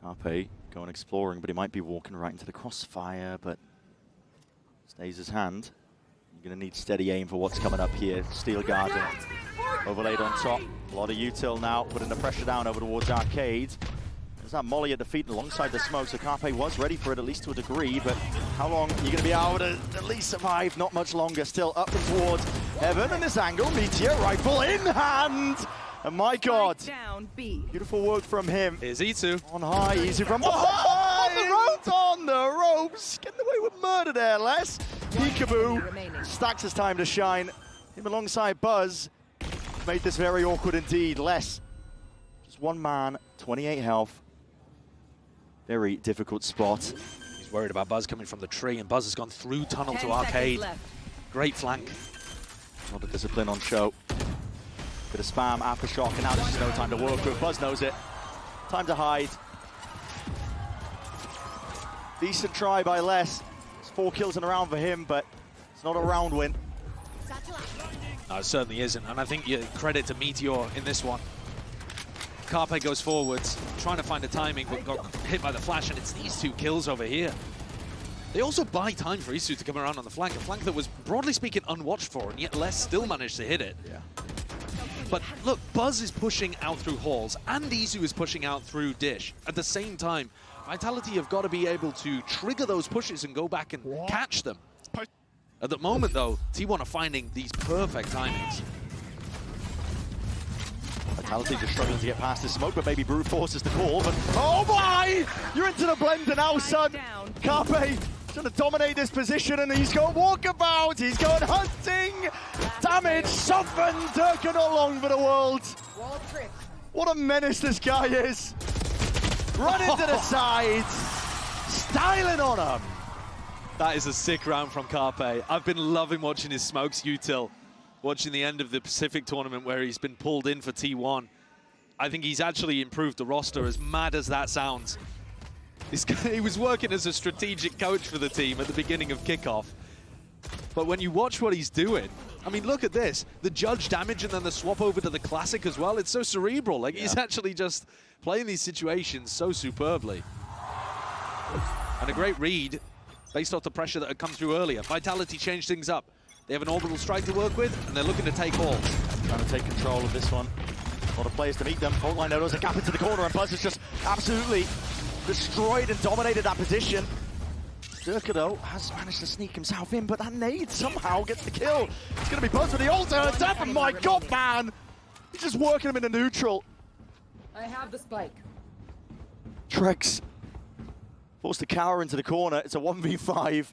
Carpe going exploring, but he might be walking right into the crossfire, but stays his hand. You're going to need steady aim for what's coming up here. Steel Garden overlaid on top. A lot of util now, putting the pressure down over towards Arcade. There's that molly at the feet alongside the smoke, so Carpe was ready for it, at least to a degree, but how long are you going to be able to at least survive? Not much longer. Still up and towards Evan, and this angle, Meteor rifle in hand! And my God, beautiful work from him. Here's E2. On high, easy from behind. On the ropes. Getting away with murder there, Les. Peekaboo. Stacks his time to shine. Him alongside Buzz. Made this very awkward indeed. Les. Just one man, 28 health. Very difficult spot. He's worried about Buzz coming from the tree, and Buzz has gone through tunnel to Arcade. Great flank. A lot of discipline on show. Bit of spam, aftershock, and now there's just no time to work with. Buzz knows it. Time to hide. Decent try by Les. It's 4 kills in a round for him, but it's not a round win. No, it certainly isn't, and I think you credit to Meteor in this one. Carpe goes forwards, trying to find the timing, but got hit by the flash, and it's these 2 kills over here. They also buy time for Isu to come around on the flank, a flank that was, broadly speaking, unwatched for, and yet Les still managed to hit it. Yeah. But look, Buzz is pushing out through halls, and Isu is pushing out through Dish. At the same time, Vitality have got to be able to trigger those pushes and go back and catch them. At the moment, though, T1 are finding these perfect timings. Vitality just struggling to get past the smoke, but maybe Brute forces the call. But oh my! You're into the blender now, son. Carpe trying to dominate this position, and he's going walkabout. He's going hunting. Damage softened. Durka not long for the world. What a menace this guy is. Run into the sides. Styling on him. That is a sick round from Carpe. I've been loving watching his smokes util. Watching the end of the Pacific tournament where he's been pulled in for T1. I think he's actually improved the roster, as mad as that sounds. He was working as a strategic coach for the team at the beginning of kickoff. But when you watch what he's doing, I mean, look at this. The judge damage and then the swap over to the classic as well. It's so cerebral. Like, he's actually just playing these situations so superbly. And a great read based off the pressure that had come through earlier. Vitality changed things up. They have an orbital strike to work with, and they're looking to take all. Trying to take control of this one. A lot of players to meet them. Fault line, there's a gap into the corner, and Buzz has just absolutely destroyed and dominated that position. Durka, though, has managed to sneak himself in, but that nade somehow gets the kill. It's going to be Buzz with the ult, and Depp, and my God, man! He's just working him in a neutral. I have the spike. Trex forced to cower into the corner. It's a 1v5.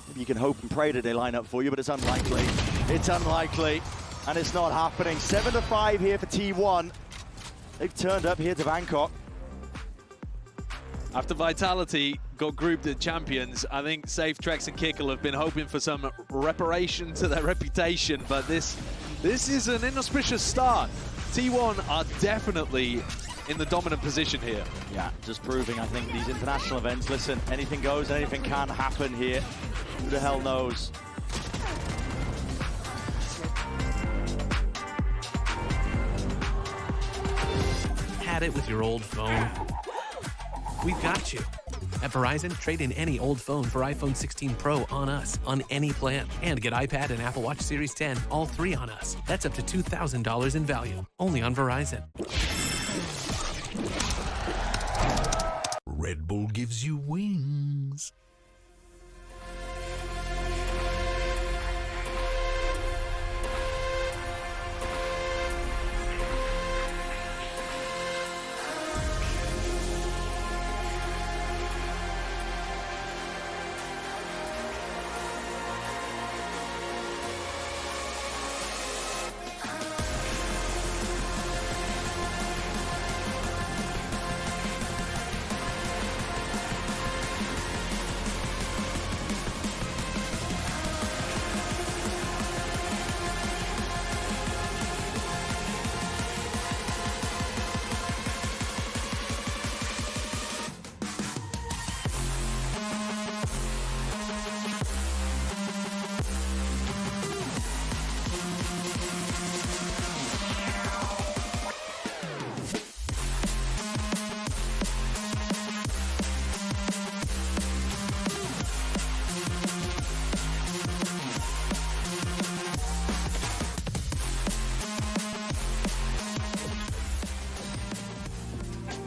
Maybe you can hope and pray that they line up for you, but it's unlikely. It's unlikely, and it's not happening. 7-5 here for T1. They've turned up here to Bangkok. After Vitality got grouped at Champions, I think Safe, Trex and Kickle have been hoping for some reparation to their reputation, but this is an inauspicious start. T1 are definitely in the dominant position here. Yeah, just proving, I think, these international events, listen, anything goes, anything can happen here. Who the hell knows? Had it with your old phone? We've got you. At Verizon, trade in any old phone for iPhone 16 Pro on us, on any plan. And get iPad and Apple Watch Series 10, all three on us. That's up to $2,000 in value, only on Verizon. Red Bull gives you wings.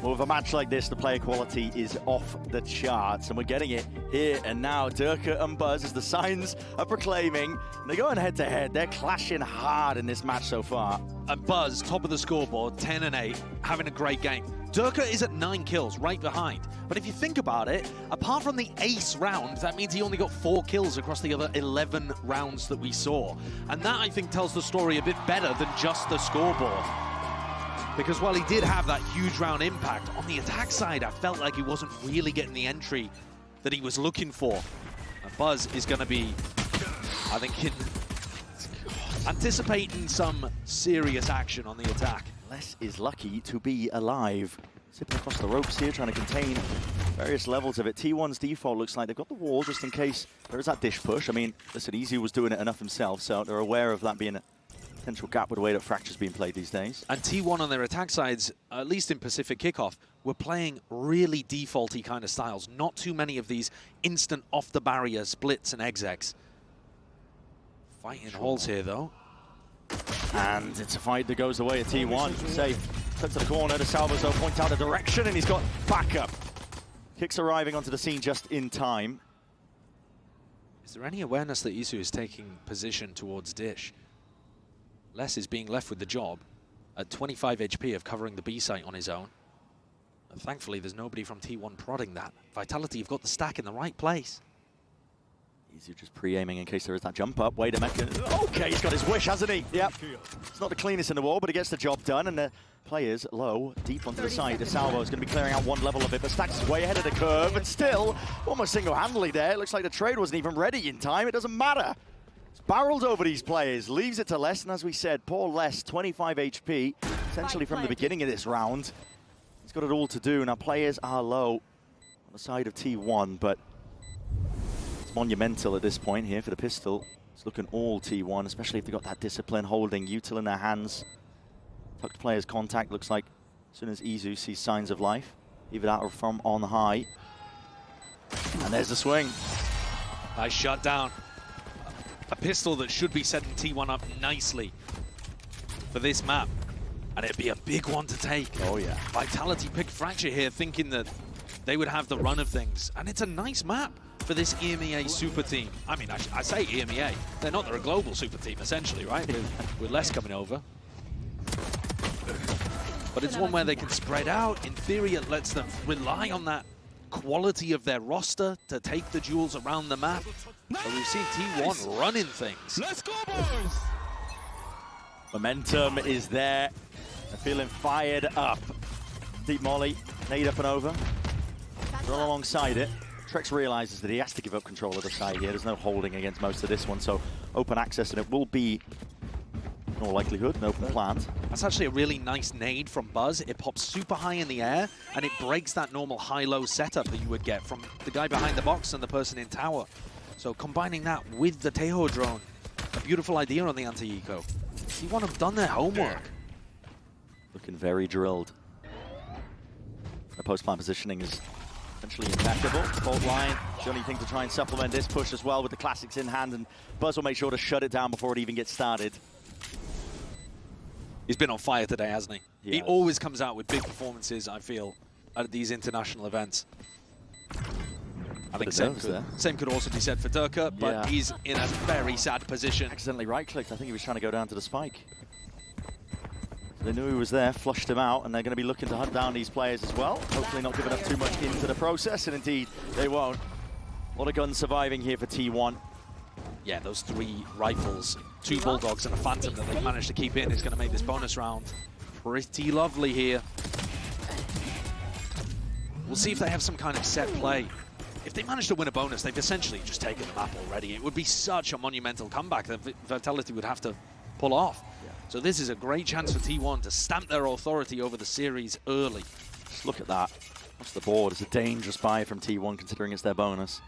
Well, with a match like this, the player quality is off the charts, and we're getting it here and now. Durka and Buzz, as the signs are proclaiming, they're going head-to-head. They're clashing hard in this match so far. And Buzz, top of the scoreboard, 10-8, having a great game. Durka is at 9 kills, right behind. But if you think about it, apart from the ace round, that means he only got 4 kills across the other 11 rounds that we saw. And that, I think, tells the story a bit better than just the scoreboard. Because while he did have that huge round impact, on the attack side, I felt like he wasn't really getting the entry that he was looking for. And Buzz is going to be, I think, anticipating some serious action on the attack. Les is lucky to be alive. Zipping across the ropes here, trying to contain various levels of it. T1's default looks like they've got the wall just in case there is that dish push. I mean, listen, Easy was doing it enough himself, so they're aware of that being a potential gap with the way that Fracture's being played these days. And T1 on their attack sides, at least in Pacific Kickoff, were playing really defaulty kind of styles. Not too many of these instant off-the-barrier splits and execs. Fighting halls here, though. And it's a fight that goes the way of T1. Safe. Cut to the corner. The Salvos, though, points out a direction, and he's got backup. Kicks arriving onto the scene just in time. Is there any awareness that Isu is taking position towards Dish? Les is being left with the job at 25 HP of covering the B site on his own. And thankfully, there's nobody from T1 prodding that. Vitality have got the stack in the right place. Easy just pre-aiming in case there is that jump up. Wait a minute. Okay, he's got his wish, hasn't he? Yep. It's not the cleanest in the wall, but he gets the job done. And the players low, deep onto the side. The Salvo is going to be clearing out one level of it, but Stacks is way ahead of the curve. And still, almost single-handedly there. It looks like the trade wasn't even ready in time. It doesn't matter. Barreled over these players, leaves it to Les, and as we said, poor Les, 25 HP, essentially from the beginning of this round. He's got it all to do. Now players are low on the side of T1, but it's monumental at this point here for the pistol. It's looking all T1, especially if they've got that discipline holding Util in their hands. Tucked players contact, looks like as soon as Izu sees signs of life, either that or from on high. And there's the swing. Nice shut down. A pistol that should be setting T1 up nicely for this map. And it'd be a big one to take. Oh, yeah. Vitality picked Fracture here, thinking that they would have the run of things. And it's a nice map for this EMEA super team. I mean, I say EMEA. They're not, they're a global super team, essentially, right? With less coming over. But it's one where they can spread out. In theory, it lets them rely on that quality of their roster to take the duels around the map. But we've seen T1 running things. Let's go, boys! Momentum is there. They're feeling fired up. Deep Molly, nade up and over. Run alongside it. Trex realizes that he has to give up control of the side here. There's no holding against most of this one, so open access, and it will be, in all likelihood, an open plant. That's actually a really nice nade from Buzz. It pops super high in the air, and it breaks that normal high-low setup that you would get from the guy behind the box and the person in tower. So combining that with the Tejo drone, a beautiful idea on the anti-eco. T1 have done their homework. Looking very drilled. The post-plant positioning is essentially impeccable. Fault line, the only thing to try and supplement this push as well with the classics in hand, and Buzz will make sure to shut it down before it even gets started. He's been on fire today, hasn't he? He always comes out with big performances, I feel, at these international events. I think same could also be said for Durka, but he's in a very sad position. Accidentally right-clicked. I think he was trying to go down to the spike. They knew he was there, flushed him out, and they're going to be looking to hunt down these players as well. Hopefully not giving up too much into the process, and indeed, they won't. A lot of guns surviving here for T1. Yeah, those 3 rifles, 2 Bulldogs, and a Phantom that they've managed to keep in is going to make this bonus round pretty lovely here. We'll see if they have some kind of set play. If they manage to win a bonus, they've essentially just taken the map already. It would be such a monumental comeback that Vitality would have to pull off. So this is a great chance for T1 to stamp their authority over the series early. Just look at that. Across the board, it's a dangerous buy from T1 considering it's their bonus.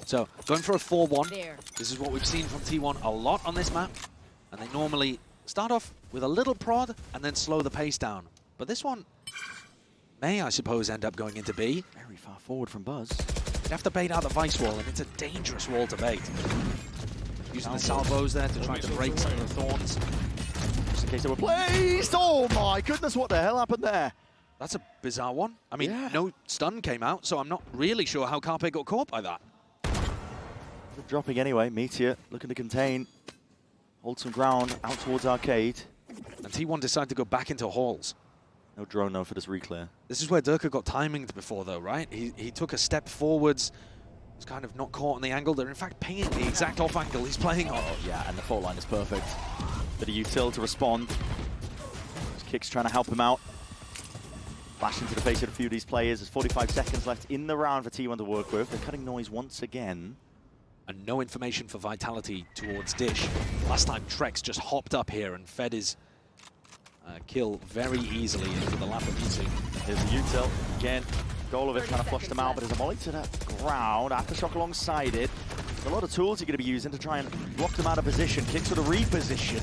So going for a 4-1. This is what we've seen from T1 a lot on this map. And they normally start off with a little prod and then slow the pace down. But this one may, I suppose, end up going into B. Very far forward from Buzz. You'd have to bait out the Vice wall, and it's a dangerous wall to bait. Using the salvos there to try to break some of the thorns. Just in case they were placed. Oh my goodness, what the hell happened there? That's a bizarre one. I mean, no stun came out, so I'm not really sure how Carpe got caught by that. They're dropping anyway. Meteor looking to contain. Hold some ground out towards Arcade. And T1 decided to go back into halls. No drone though for this reclear. This is where Durka got timinged before though, right? He took a step forwards. Was kind of not caught on the angle. They're in fact pinging the exact off angle he's playing on. Oh yeah, and the fault line is perfect. Bit of util to respond. His Kick's trying to help him out. Flash into the face of a few of these players. There's 45 seconds left in the round for T1 to work with. They're cutting noise once again. And no information for Vitality towards Dish. Last time Trex just hopped up here and fed his kill very easily into the lap of music. Here's the util again. Goal of it trying to flush them out, but there's a molly to the ground. Aftershock alongside it. There's a lot of tools you're going to be using to try and block them out of position. Kicks with a reposition.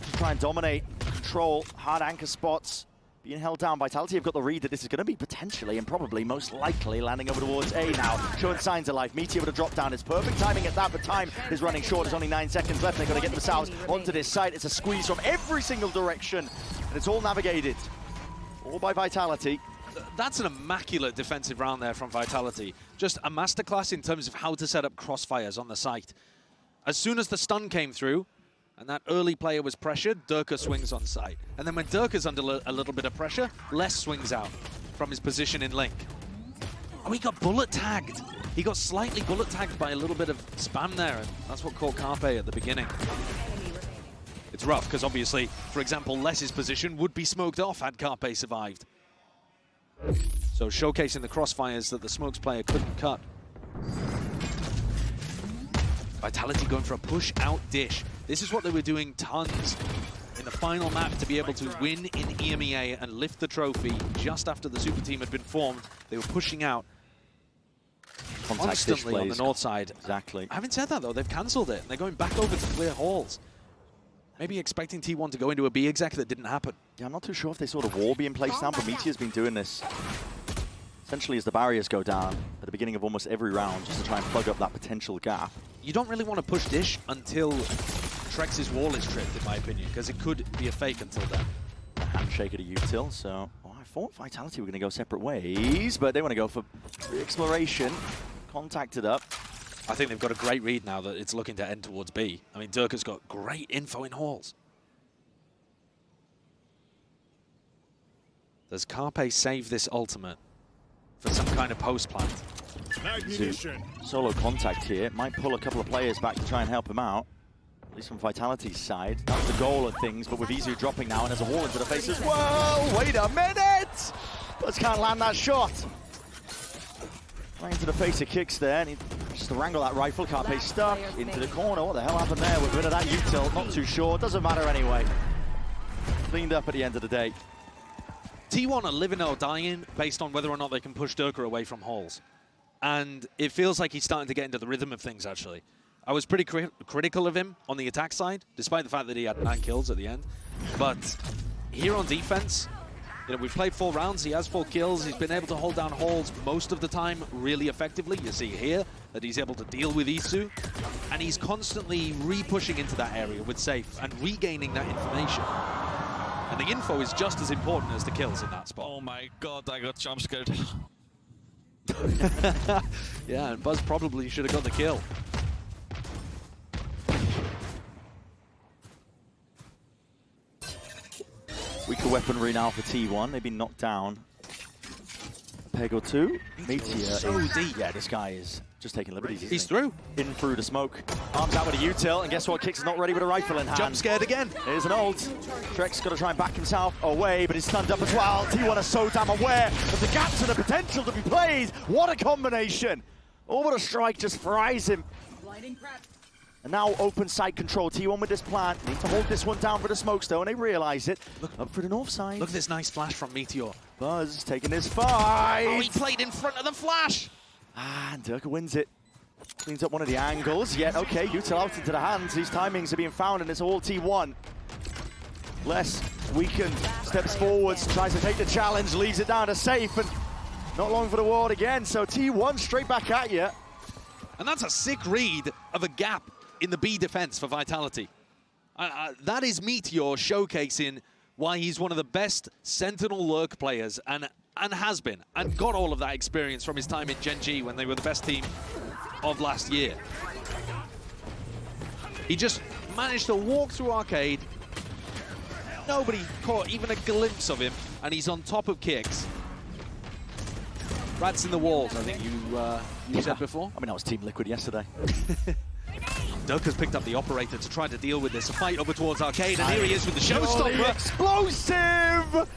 To try and dominate, control, hard anchor spots. Being held down. Vitality have got the read that this is going to be potentially and probably most likely landing over towards A now. Showing signs of life. Meteor with a drop down. It's perfect timing at that, but time is running short. There's only 9 seconds left. They've got to get themselves onto this site. It's a squeeze from every single direction. And it's all navigated. All by Vitality. That's an immaculate defensive round there from Vitality. Just a masterclass in terms of how to set up crossfires on the site. As soon as the stun came through, and that early player was pressured, Durka swings on site. And then when Durka's under a little bit of pressure, Les swings out from his position in Link. Oh, he got bullet tagged. He got slightly bullet tagged by a little bit of spam there, and that's what caught Carpe at the beginning. It's rough, because obviously, for example, Les's position would be smoked off had Carpe survived. So showcasing the crossfires that the Smokes player couldn't cut. Vitality going for a push-out Dish. This is what they were doing tons in the final map to be able to win in EMEA and lift the trophy just after the super team had been formed. They were pushing out constantly on the north side. Exactly. Having said that, though, they've cancelled it. And they're going back over to clear halls. Maybe expecting T1 to go into a B exec that didn't happen. Yeah, I'm not too sure if they saw the wall being placed down, but Meteor's been doing this essentially as the barriers go down at the beginning of almost every round, just to try and plug up that potential gap. You don't really want to push Dish until Trex's wall is tripped, in my opinion, because it could be a fake until then. A handshake at a util, so I thought Vitality were going to go separate ways, but they want to go for exploration. Contacted up. I think they've got a great read now that it's looking to end towards B. I mean, Durka's got great info in halls. Does Carpe save this ultimate for some kind of post plant? Solo contact here. Might pull a couple of players back to try and help him out. At least from Vitality's side. That's the goal of things, but with Izu dropping now and there's a wall into the face as well. Wait a minute! Buzz can't land that shot. Right into the face of kicks there, and he just to wrangle that rifle. Carpe stuck into the corner. What the hell happened there? With rid of that util, not too sure. Doesn't matter anyway. Cleaned up at the end of the day. T1 are living or dying based on whether or not they can push Durka away from halls. And it feels like he's starting to get into the rhythm of things, actually. I was pretty critical of him on the attack side, despite the fact that he had 9 kills at the end. But here on defense, you know, we've played 4 rounds, he has 4 kills, he's been able to hold down halls most of the time really effectively. You see here that he's able to deal with Isu, and he's constantly re-pushing into that area with Safe and regaining that information. And the info is just as important as the kills in that spot. Oh my god, I got jump scared. Yeah, and Buzz probably should have got the kill. Weaker weaponry now for T1. They've been knocked down. A peg or two. Meteor so is deep. Yeah, this guy is just taking liberties. He's He's through. In through the smoke. Arms out with a util, and guess what? Kicks not ready with a rifle in hand. Jump scared again. Here's an ult. Trex got to try and back himself away, but he's stunned up as well. T1 are so damn aware of the gaps and the potential to be played. What a combination. Orbital strike just fries him. And now open side control. T1 with this plan. Need to hold this one down for the smokestone, and they realize it. Look up for the north side. Look at this nice flash from Meteor. Buzz taking this fight. Oh, he played in front of the flash. And Durka wins it. Cleans up one of the angles. Yet, okay, util out into the hands. These timings are being found, and it's all T1. Less weakened, steps forwards, tries to take the challenge, leaves it down to Safe, and not long for the ward again. So T1 straight back at you. And that's a sick read of a gap in the B defense for Vitality. That is Meteor showcasing why he's one of the best Sentinel Lurk players, and has been, and got all of that experience from his time in Gen G when they were the best team of last year. He just managed to walk through arcade. Nobody caught even a glimpse of him, and he's on top of kicks. Rats in the walls, I think you said before. I mean, that was Team Liquid yesterday. Durka's picked up the operator to try to deal with this. A fight over towards arcade, and here he is with the showstopper. Explosive!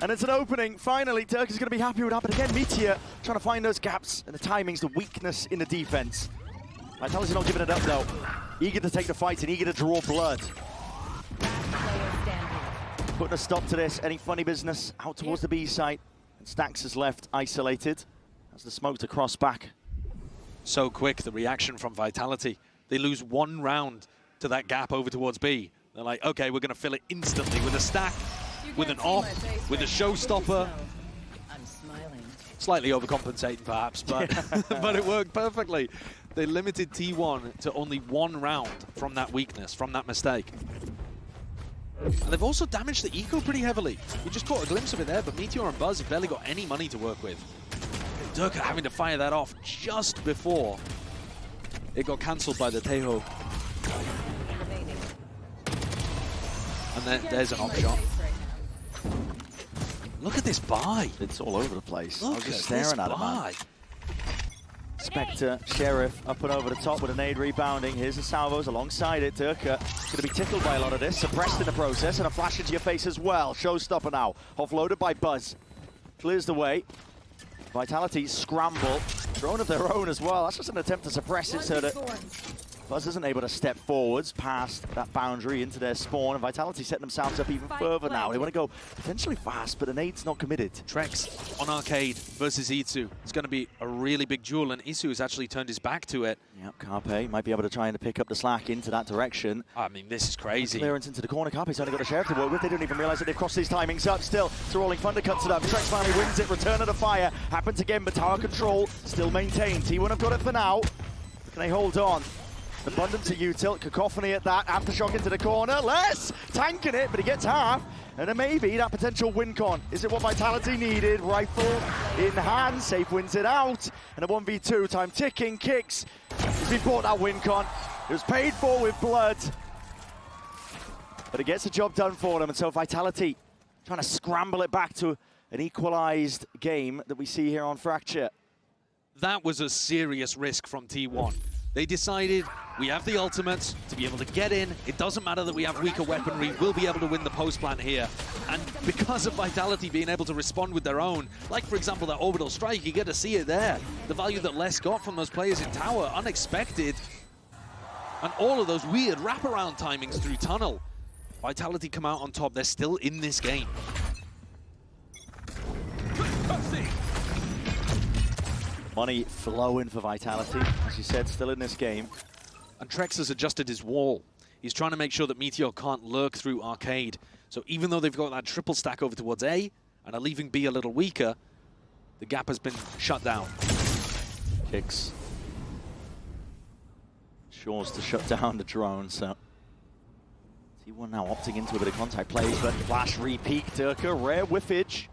And it's an opening. Finally, Durka's going to be happy with that. But again, Meteor trying to find those gaps and the timings, the weakness in the defense. Vitality's not giving it up, though. Eager to take the fight and eager to draw blood. Putting a stop to this. Any funny business out towards the B site. And Stax is left isolated as the smoke to cross back. So quick, the reaction from Vitality. They lose 1 round to that gap over towards B. They're like, okay, we're going to fill it instantly with a stack, with an off, with a showstopper. I'm smiling. Slightly overcompensating, perhaps, but but it worked perfectly. They limited T1 to only 1 round from that weakness, from that mistake. And they've also damaged the eco pretty heavily. We just caught a glimpse of it there, but Meteor and Buzz have barely got any money to work with. Durka having to fire that off just before it got cancelled by the Tejo. And then there's an off shot. Look at this buy. It's all over the place. Look I was just at staring this at it, man. buy. Spectre, Sheriff, up and over the top with a nade rebounding. Here's the salvos alongside it. Durka going to be tickled by a lot of this. Suppressed in the process, and a flash into your face as well. Showstopper now. Offloaded by Buzz. Clears the way. Vitality scramble. Drone of their own as well. That's just an attempt to suppress it so that Buzz isn't able to step forwards past that boundary into their spawn, and Vitality setting themselves up even further now. They want to go potentially fast, but the nade's not committed. Trex on Arcade versus Isu. It's going to be a really big duel, and Isu has actually turned his back to it. Yep, Carpe might be able to try and pick up the slack into that direction. I mean, this is crazy. Clearance into the corner. Carpe's only got a sheriff to work with. They don't even realize that they've crossed these timings up. Still, Rolling Thunder cuts it up. Trex finally wins it. Return of the fire happens again, but tower control still maintained. T1 have got it for now. Can they hold on? Abundance of util, Cacophony at that, Aftershock into the corner, Les tanking it, but he gets half, and then maybe that potential win con. Is it what Vitality needed? Rifle in hand, Safe wins it out, and a 1v2, time ticking, kicks. He bought that win con. It was paid for with blood, but it gets the job done for them, and so Vitality trying to scramble it back to an equalized game that we see here on Fracture. That was a serious risk from T1. They decided, we have the ultimates to be able to get in. It doesn't matter that we have weaker weaponry. We'll be able to win the post plant here. And because of Vitality being able to respond with their own, like, for example, that orbital strike, you get to see it there. The value that Les got from those players in tower, unexpected. And all of those weird wraparound timings through tunnel. Vitality come out on top. They're still in this game. Money flowing for Vitality, as you said, still in this game. And Trex has adjusted his wall. He's trying to make sure that Meteor can't lurk through Arcade. So even though they've got that triple stack over towards A and are leaving B a little weaker, the gap has been shut down. Kicks. Shores to shut down the drone, so T1 now opting into a bit of contact plays, but flash repeat, Durka, rare whiffage.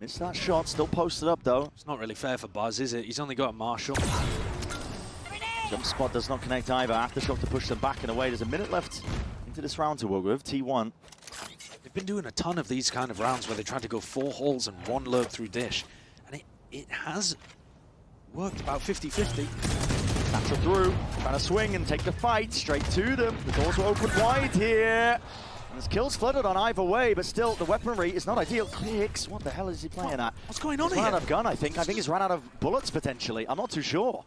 Missed that shot, still posted up though. It's not really fair for Buzz, is it? He's only got a Marshall. Jump spot does not connect either. Aftershock to push them back and away. There's a minute left into this round to work with. T1. They've been doing a ton of these kind of rounds where they try to go 4 halls and 1 lurk through dish. And it has worked about 50-50. Natural through, trying to swing and take the fight straight to them. The doors were open wide here. And there's kills flooded on either way, but still the weaponry is not ideal. Clicks, what the hell is he playing at? What's going on he's here? He's run out of gun, I think. I think he's run out of bullets potentially. I'm not too sure.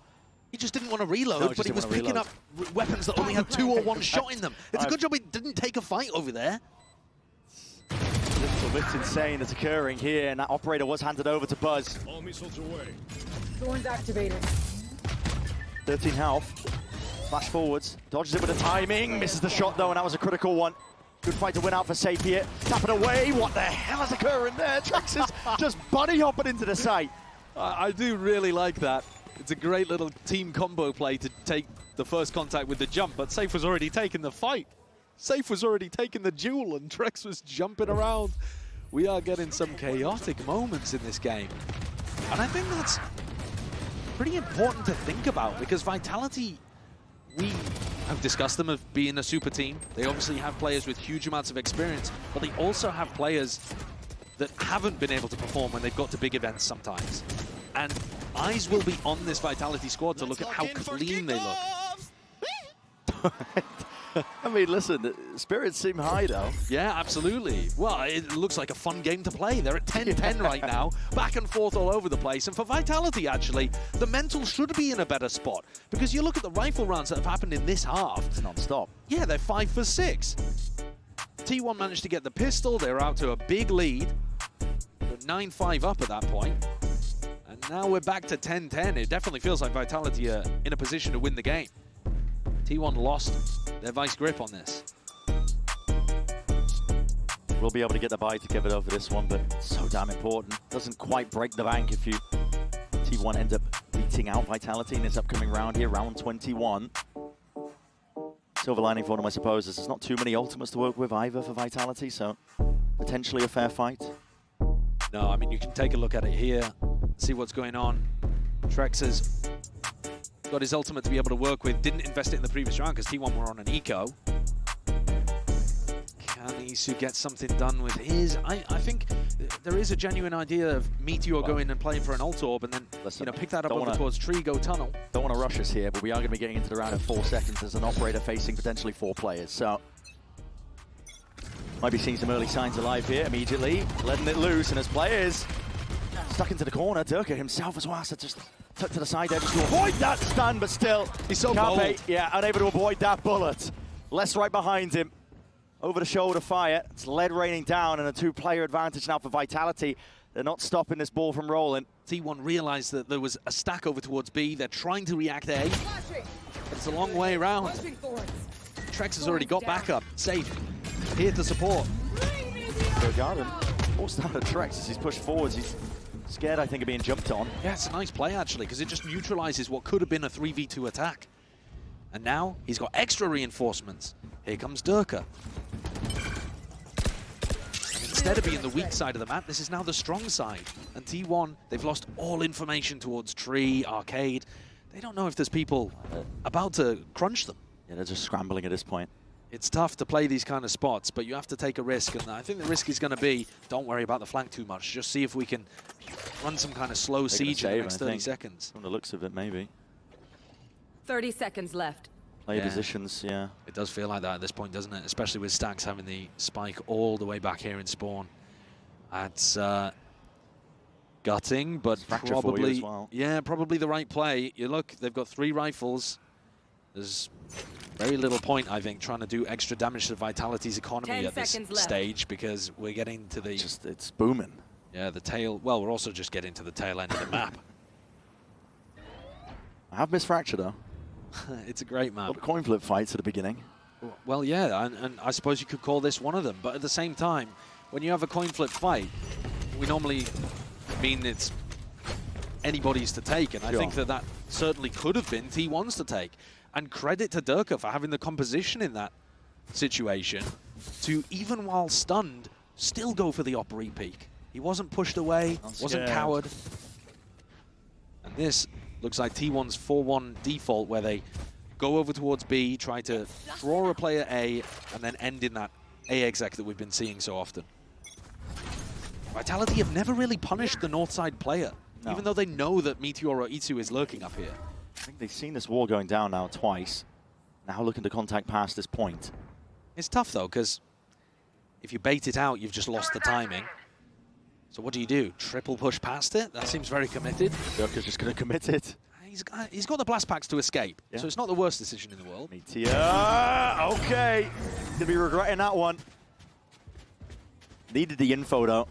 He just didn't want to reload, but he was picking up weapons that only had 2 or 1 shot in them. It's a good job he didn't take a fight over there. A little bit insane that's occurring here, and that operator was handed over to Buzz. All missiles away. Thorns activated. 13 health. Flash forwards, dodges it with the timing, misses the shot though, and that was a critical one. Good fight to win out for Safe here. Tap it away. What the hell is occurring there? Trex is just bunny hopping into the site. I do really like that. It's a great little team combo play to take the first contact with the jump, but Safe was already taking the fight. Safe was already taking the duel, and Trex was jumping around. We are getting some chaotic moments in this game. And I think that's pretty important to think about, because Vitality, we have discussed them as being a super team. They obviously have players with huge amounts of experience, but they also have players that haven't been able to perform when they've got to big events sometimes. And eyes will be on this Vitality squad to look at how clean they look. I mean, listen, the spirits seem high though. Yeah, absolutely. Well, it looks like a fun game to play. They're at 10-10 right now, back and forth all over the place. And for Vitality, actually, the mental should be in a better spot, because you look at the rifle rounds that have happened in this half. It's non-stop. Yeah, they're 5 for 6. T1 managed to get the pistol. They're out to a big lead. They're 9-5 up at that point. And now we're back to 10-10. It definitely feels like Vitality are in a position to win the game. T1 lost their vice grip on this. We'll be able to get the buy to give it over this one, but so damn important. Doesn't quite break the bank if you T1 ends up beating out Vitality in this upcoming round here, round 21. Silver lining for them, I suppose, is there's not too many ultimates to work with either for Vitality, so potentially a fair fight. No, I mean, you can take a look at it here, see what's going on. Trex has got his ultimate to be able to work with, didn't invest it in the previous round because T1 were on an eco. Can Isu get something done with his? I think there is a genuine idea of Meteor going and playing for an ult orb and then pick that up over towards tree, go tunnel. Don't want to rush us here, but we are going to be getting into the round in 4 seconds as an operator facing potentially 4 players. So might be seeing some early signs of life here immediately, letting it loose, and as players stuck into the corner. Durka himself as well has to just tuck to the side there just to avoid that stun, but still. He's so Carpe, bold. yeah, unable to avoid that bullet. Less right behind him. Over the shoulder fire. It's lead raining down and a 2-player advantage now for Vitality. They're not stopping this ball from rolling. T1 realized that there was a stack over towards B. They're trying to react A. It's a long way around. Trex has already got backup. Safe. Here to support. Go Garden. Forced out of Trex as he's pushed forwards. He's scared, I think, of being jumped on. Yeah, it's a nice play, actually, because it just neutralizes what could have been a 3v2 attack. And now he's got extra reinforcements. Here comes Durka. And instead of being the weak side of the map, this is now the strong side. And T1, they've lost all information towards Tree, Arcade. They don't know if there's people about to crunch them. Yeah, they're just scrambling at this point. It's tough to play these kind of spots, but you have to take a risk, and I think the risk is going to be, don't worry about the flank too much. Just see if we can run some kind of slow siege in the next 30 seconds. From the looks of it, maybe. 30 seconds left. Play positions, yeah. It does feel like that at this point, doesn't it? Especially with Stacks having the spike all the way back here in spawn. That's gutting, but probably, as well. Yeah, probably the right play. You look, they've got 3 rifles. There's very little point, I think, trying to do extra damage to Vitality's economy at this stage, because we're getting to the... It's booming. Yeah, the tail... Well, we're also just getting to the tail end of the map. I have missed Fracture, though. It's a great map. A lot of coin flip fights at the beginning. Well, yeah, and I suppose you could call this one of them. But at the same time, when you have a coin flip fight, we normally mean it's anybody's to take. And I think that certainly could have been T1's to take. And credit to Durka for having the composition in that situation to, even while stunned, still go for the op repeak. He wasn't pushed away, wasn't coward. And this looks like T1's 4-1 default, where they go over towards B, try to draw a player A, and then end in that A exec that we've been seeing so often. Vitality have never really punished the north side player, even though they know that Meteor Itsu is lurking up here. I think they've seen this wall going down now twice. Now looking to contact past this point. It's tough, though, because if you bait it out, you've just lost the timing. So what do? Triple push past it? That seems very committed. Durka's just going to commit it. He's got the blast packs to escape, so it's not the worst decision in the world. Meteor, okay. Gonna be regretting that one. Needed the info, though,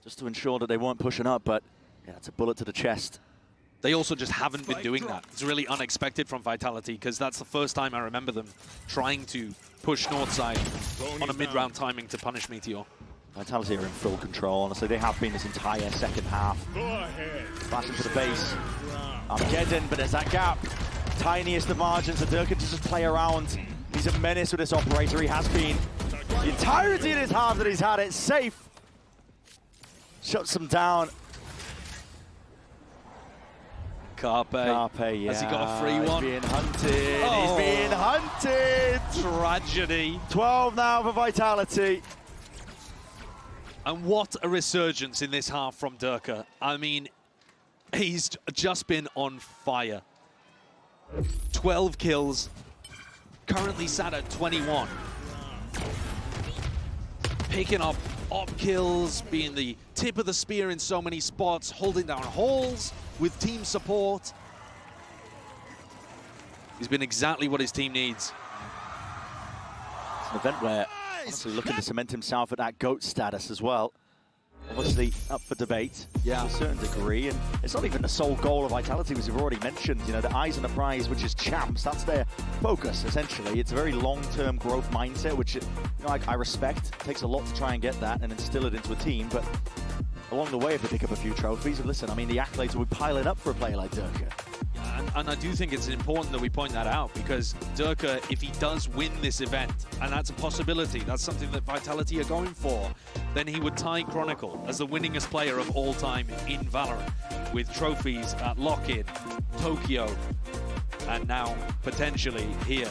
just to ensure that they weren't pushing up, but yeah, it's a bullet to the chest. They also just haven't been doing that. It's really unexpected from Vitality, because that's the first time I remember them trying to push northside on a mid-round timing to punish Meteor. Vitality are in full control, honestly. They have been this entire second half. Flash into the base. Armageddon, but there's that gap. Tiniest of margins, so Durka to just play around. He's a menace with this operator. He has been the entirety of his half that he's had it. Safe. Shuts him down. Carpe, yeah. Has he got a free one? He's being hunted. He's being hunted. Tragedy. 12 now for Vitality. And what a resurgence in this half from Durka. I mean, he's just been on fire. 12 kills, currently sat at 21. Picking up op kills, being the tip of the spear in so many spots, holding down halls with team support. He's been exactly what his team needs. It's an event where honestly looking to cement himself at that GOAT status as well. Obviously up for debate to a certain degree, and it's not even the sole goal of Vitality, as you've already mentioned. You know, the eyes on the prize, which is champs, that's their focus, essentially. It's a very long-term growth mindset, which, you know, I respect. It takes a lot to try and get that and instill it into a team, but along the way, if they pick up a few trophies, and listen, I mean, the accolades will be piling up for a player like Durka. And I do think it's important that we point that out, because Durka, if he does win this event, and that's a possibility, that's something that Vitality are going for, then he would tie Chronicle as the winningest player of all time in Valorant, with trophies at Lock-In, Tokyo, and now potentially here.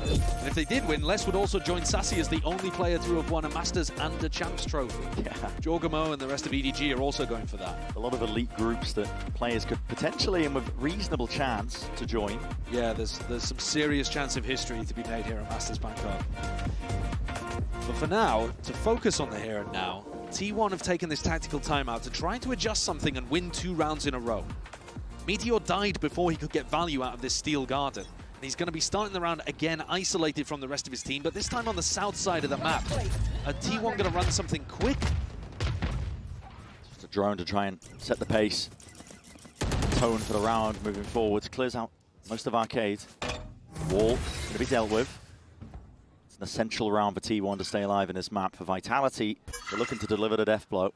And if they did win, Les would also join Sassy as the only player to have won a Masters and a Champs trophy. Yeah. Jorgamo and the rest of EDG are also going for that. A lot of elite groups that players could potentially, and with reasonable chance, to join. Yeah, there's some serious chance of history to be made here at Masters Bangkok. But for now, to focus on the here and now, T1 have taken this tactical timeout to try to adjust something and win 2 rounds in a row. Meteor died before he could get value out of this Steel Garden. And he's going to be starting the round again, isolated from the rest of his team, but this time on the south side of the map. Are T1 going to run something quick? Just a drone to try and set the pace. Tone for the round, moving forwards. Clears out most of Arcade. Wall going to be dealt with. It's an essential round for T1 to stay alive in this map. For Vitality, they're looking to deliver the death blow.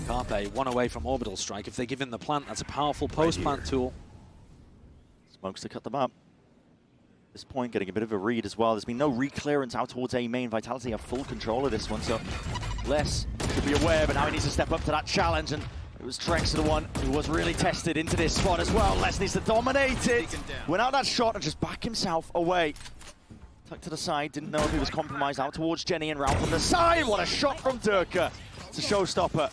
Carpe, 1 away from Orbital Strike. If they give him the plant, that's a powerful post-plant tool. Smokes to cut them up. At this point, getting a bit of a read as well. There's been no re-clearance out towards A main. Vitality have full control of this one, so Les should be aware, but now he needs to step up to that challenge, and it was Trex the one who was really tested into this spot as well. Les needs to dominate it. Went out that shot and just back himself away. Tucked to the side, didn't know if he was compromised. Out towards Jenny and round from the side. What a shot from Durka. It's a showstopper.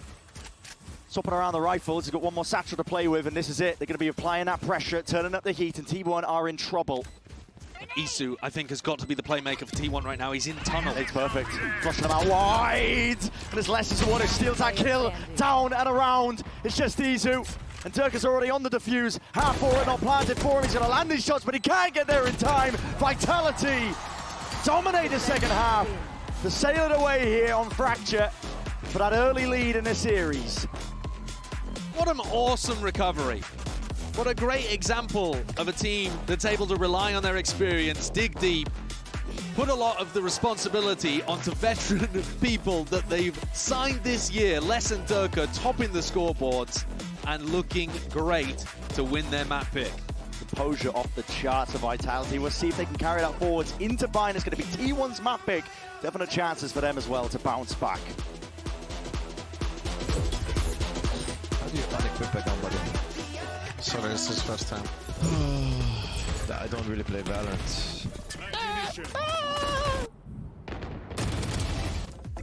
Swapping around the rifles, he's got one more satchel to play with, and this is it. They're going to be applying that pressure, turning up the heat, and T1 are in trouble. Isu, I think, has got to be the playmaker for T1 right now. He's in tunnel. It's perfect. Flushing them out wide. And as Les is the one who steals that kill. Down and around. It's just Isu. And Durka's already on the defuse. Half forward, not planted for him. He's going to land these shots, but he can't get there in time. Vitality dominate the second half. To sail it away here on Fracture for that early lead in the series. What an awesome recovery. What a great example of a team that's able to rely on their experience, dig deep, put a lot of the responsibility onto veteran people that they've signed this year. Les and Durka topping the scoreboards and looking great to win their map pick. Composure off the charts of Vitality. We'll see if they can carry that forwards into Bind. It's going to be T1's map pick. Definite chances for them as well to bounce back. How do you unequip a gun, buddy? Sorry, it's his first time. I don't really play VALORANT.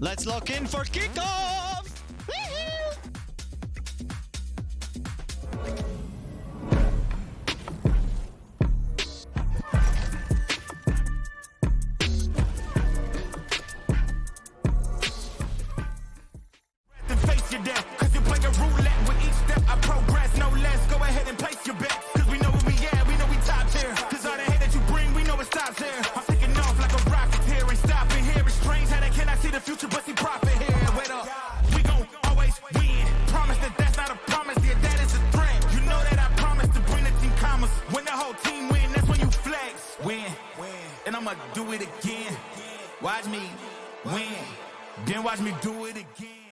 Let's lock in for kickoff! Face your death, cause you play a roulette with each step I progress, no less. Go ahead and place your bet, cause we know where we at, we know we top tier. Cause all the hate that you bring, we know it stops here. I'm taking off like a rocket here, ain't stopping here. It's strange how they cannot see the future, but see profit here. Wait up, we gon' always win. Promise that that's not a promise, yeah, that is a threat. You know that I promise to bring the team commas. When the whole team win, that's when you flex. Win, and I'ma do it again. Watch me win, then watch me do it again.